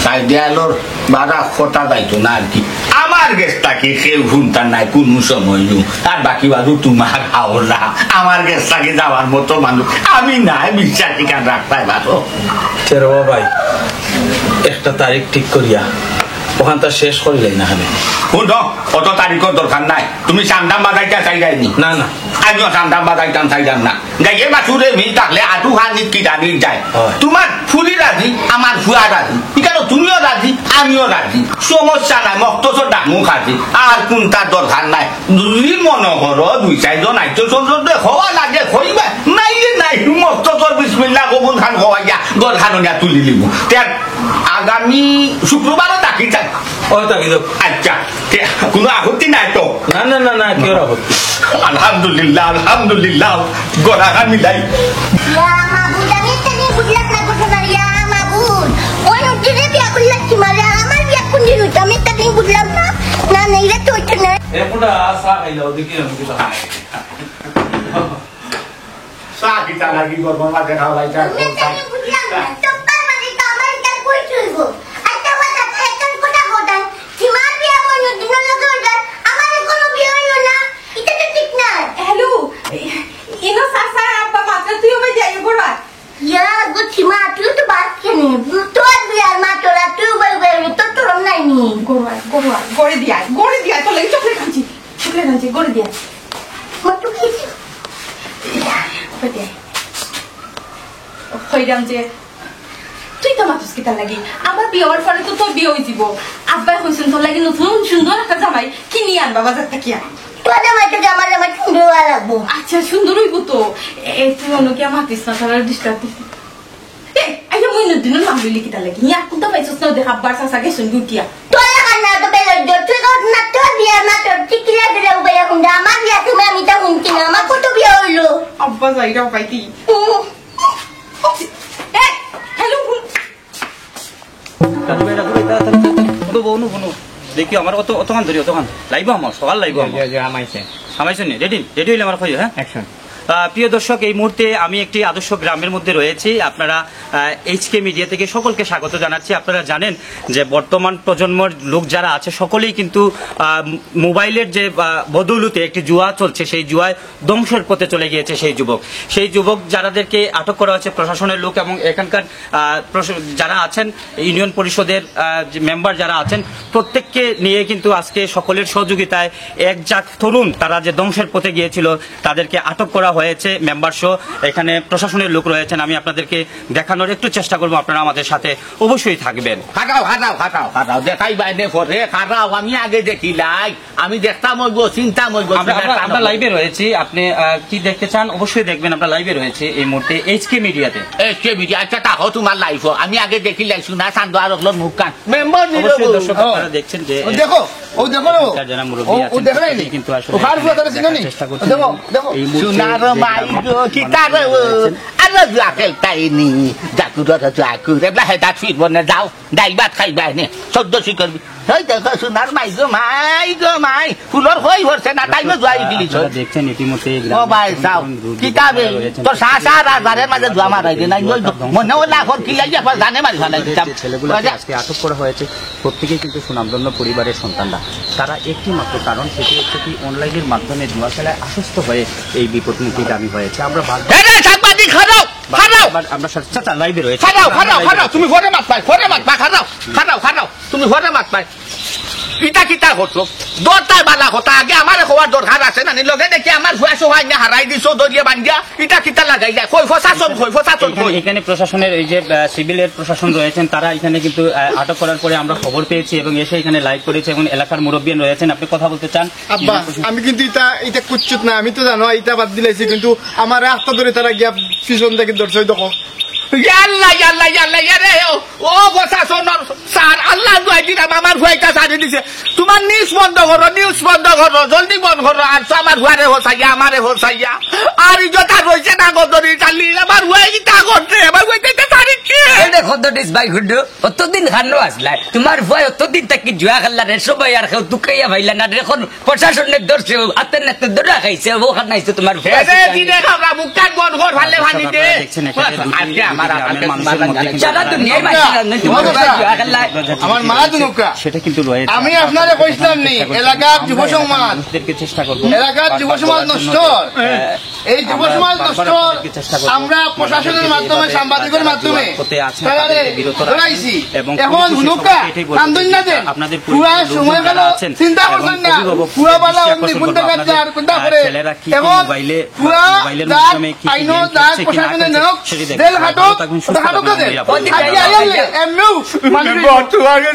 তাই দেয়ালোর বাধা ফটা যাইতো না আর কি আমার গেছটা কি কেউ শুনতার নাই কোনো সময় নু আর বাকি বাদু তোমার হাওলা আমার গেছটাকে যাওয়ার মতো মানুষ আমি নাই বিশ্বাস ঠিকান রাখতাই ভালো তেরো ভাই একটা তারিখ ঠিক করিয়া ওখানটা শেষ করিলাই না খানে শুনো অত তারিখের দরকার নাই তুমি সান্দাম বাজাইটা চাই যায়নি না না আমিও সান্দাম বাজাইতাম চাইলাম না গাইয়ে বাছুরে মিল থাকলে আটু হানি কি রানি যায় তোমার ফুলি রাজি আমার ফুয়া রাজি এখানে তুমিও রাজি আমিও রাজি সমস্যা নাই মক্তসর ডাকমু খাজি আর কোনটা দরকার নাই যদি মনে করো 2-4 আইতো চন্দ্র হওয়া লাগে হইবা নাই নাই মক্তসর বিসমিল্লাহ কবুল খান হওয়াইয়া গল খাননিয়া তুলি লিব আগামী শুক্রবারও ডাকি যাই ও তাকি দাও আচ্ছা কোনো আপত্তি নাই তো না না না না কেউ আপত্তি আলহামদুলিল্লাহ গড়া আমি লাই মাহবুদ আমি তেনে বুঝলাম না ঘটনা মাহবুদ ওই নদীরে বিয়া করলাম কি মারে আমার বিয়া কোন দিন হইতো আমি তেনে বুঝলাম না না নেইলে তো হইতো না এরপরটা আসা খাইলাও দেখি আমি কি সাকিটা লাগি গরম মাঝে খাওয়াই যায় আমি তেনে বুঝলাম না চপ্পার মানে তো আমার কাল কই চলবো আচ্ছা কথা একটা কথা হঠাৎ সীমার বিয়া ওই নদীর লগে হইতো আমার কোনো বিয়া হইলো না এটা তো ঠিক না হ্যালো ইনো সাসা আব্বা মাত্র তুই ওই যাই বড়া ইয়া গো সীমা তুই তো বাদ কেনে তোর বিয়ার মা তোরা তুই বলবে তো তোর নাই নি গড়ে দিয়া তো লাগি চকলেট খাচ্ছি গড়ে দিয়া মত খেয়েছি হইরাম যে তুই তো মাতুস কিতা লাগি আমার বিয়ে হওয়ার পরে তো তোর বিয়ে হইছিব আব্বাই হইছেন তোর লাগি নতুন সুন্দর একটা জামাই কিনি আনবা বাজার থেকে তোর জামাইটা জামার সুন্দর লাগবো আচ্ছা সুন্দর হইব তো তুই অন্য কি মাতিস না তারা ডিস্টার্ব দিস আইয়া মইনুদ্দিনের নাম লইলি কিতা লাগি ইয়া কুতা পাইছস না দেখা বার সাসা গেছুন গুটিয়া তোর লাগান না তো বেলা জোর তুই কত না তোর বিয়ার মা তোর চিকিলা দিলে উবাইয়া কুন্ডা আমার বিয়া তুমি আমি তা হুনকি না আমার কত বিয়া হইলো আব্বা যাইরাও পাইতি দেখি আমার অতখান ধরি অতখান লাইব আমার সকাল লাইব আমাইছে রেডি হইলে আমার কই হ্যাঁ অ্যাকশন প্রিয় দর্শক এই মুহূর্তে আমি একটি আদর্শ গ্রামের মধ্যে রয়েছি আপনারা এইচকে মিডিয়া থেকে সকলকে স্বাগত জানাচ্ছি আপনারা জানেন যে বর্তমান প্রজন্মের লোক যারা আছে সকলেই কিন্তু মোবাইলের যে বদৌলতে একটি জুয়া চলছে সেই জুয়ায় ধ্বংসের পথে চলে গিয়েছে সেই যুবক যারাদেরকে আটক করা হয়েছে প্রশাসনের লোক এবং এখানকার যারা আছেন ইউনিয়ন পরিষদের মেম্বার যারা আছেন প্রত্যেককে নিয়ে কিন্তু আজকে সকলের সহযোগিতায় এক জাত তরুণ তারা যে ধ্বংসের পথে গিয়েছিল তাদেরকে আটক করা হয়েছে মেম্বার সহ এখানে প্রশাসনের লোক রয়েছেন আমি আপনাদেরকে দেখানোর একটু চেষ্টা করবো আপনারা আমাদের সাথে অবশ্যই থাকবেন খাটাও দেখাই বাইরে পরে খাটাও আমি আগে দেখিলাই আমি দেখতাম চিন্তা আমরা লাইভে রয়েছি আপনি কি দেখতে চান অবশ্যই দেখবেন আমরা লাইভে রয়েছে এই মুহূর্তে এইচকে মিডিয়াতে আচ্ছা তাহো তোমার লাইফ আমি আগে দেখিলাই শুনা চান্দ আর মুখ কান মেম্বার অবশ্যই দর্শক আপনারা দেখছেন যে দেখো ও দেখো যারা মুরব্বী আছেন কিন্তু আসলে চেষ্টা করছেন এই মুহূর্তে গো মাই গো কিতা রে আরে জুয়া খেলতাইনি জাকুর জাকুর এবলা হেদাত ফিরব না যাও ডাইল ভাত খাইবা নে চোদ্দশি করবি এই দেখো সোনার মাই গো মাই ফুলর হই ভরছে না তাইও জুয়াই দিলিছ দেখছেন ইতিমধ্যে ও ভাই যাও কিতাবে তো সাসা রাজারের মাঝে জুয়া মারাই দে নাই মনে হলা এখন কি লাগিয়া পর জানে মারি ফেলাই কিতাব ছেলেগুলোকে আজকে আটক করা হয়েছে প্রত্যেকেই কিন্তু সুনামধন্য পরিবারের সন্তানরা তারা একটি মাত্র কারণ সেটি হচ্ছে কি অনলাইনের মাধ্যমে জুয়া খেলায় আসক্ত হয়ে এই বিপদমুখী দাবি হয়েছে আমরা সাংবাদিক খারাপ আমরা চাচা লাইভে রয়েছে খারাপ তুমি ঘরে মাত পাই খারাপ তুমি ঘরে মাত পাই কিতা হতো দরটাই বালা কথা আগে আমার হওয়ার দরকার আছে না লগে দেখি আমার ভুয়া সোহাই না হারাই দিছো দরিয়া বান্ধিয়া কিতা লাগাই যায় কই প্রশাসন এখানে প্রশাসনের এই যে সিভিলের প্রশাসন রয়েছেন তারা এখানে কিন্তু আটক করার পরে আমরা খবর পেয়েছি এবং এসে এখানে লাইভ করেছে এবং এলাকার মুরব্বিয়ান রয়েছেন আপনি কথা বলতে চান আব্বা আমি কিন্তু এটা কুচ্ছুত না আমি তো জানো এটা বাদ দিলাইছি কিন্তু আমার রাস্তা ধরে তারা গিয়া পিছন থেকে ধরছে দেখো ও প্রশাসন স্যার আল্লাহ দিলাম আমার ভুয়াইটা সারিয়ে দিছে তোমার নিউজ বন্ধ করো জলদি বন্ধ করো আর আমার ভুয়ারে হোসাইয়া আমারে হোসাইয়া আর ইজতা রয়েছে না গদরি চালি আমার ভুয়াই কিতা করছে আমার ভুয়াইটা সারিছে খদ্দটিস ভাই হুড্ডু অতদিন খানো আসলাই তোমার ভয় অতদিন তাকে জুয়া খেললা রে সবাই আর কেউ দুকাইয়া ভাইলা না এখন প্রশাসনের ধরছে হাতের নাতে ধরা খাইছে ও খানাইছে তোমার মুখটান বন্ধ কর ভালে ভানিতে আমার মা দুনুকা সেটা কিন্তু রয়েছে আমি আপনারে কইছিলাম নি এলাকার যুব সমাজ চেষ্টা করবো এলাকার যুব সমাজ নষ্ট এই যুব সমাজ নষ্ট আমরা প্রশাসনের মাধ্যমে সাংবাদিকের মাধ্যমে ধরাইছি এখন হুনুকা কান্দুন না দেন পুরা সময় গেল চিন্তা করছেন না পুরা বালা অমনি কোনটা কাজ আর কোনটা করে এখন পুরা আইনো দাগ প্রশাসনের নাম দেল হাটো হাটো কাদের এমনু মানে তুই আগে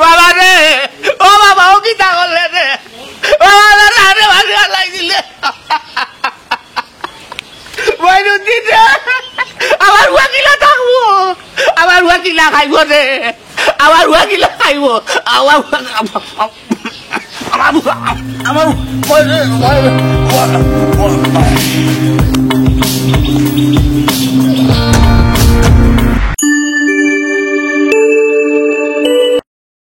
বাবা রে ও বাবা ও কিতা করলে রে দিলে আমার উকিলা থাকবো আমার উকিলা খাইব রে আমার উকিলা খাইব আমার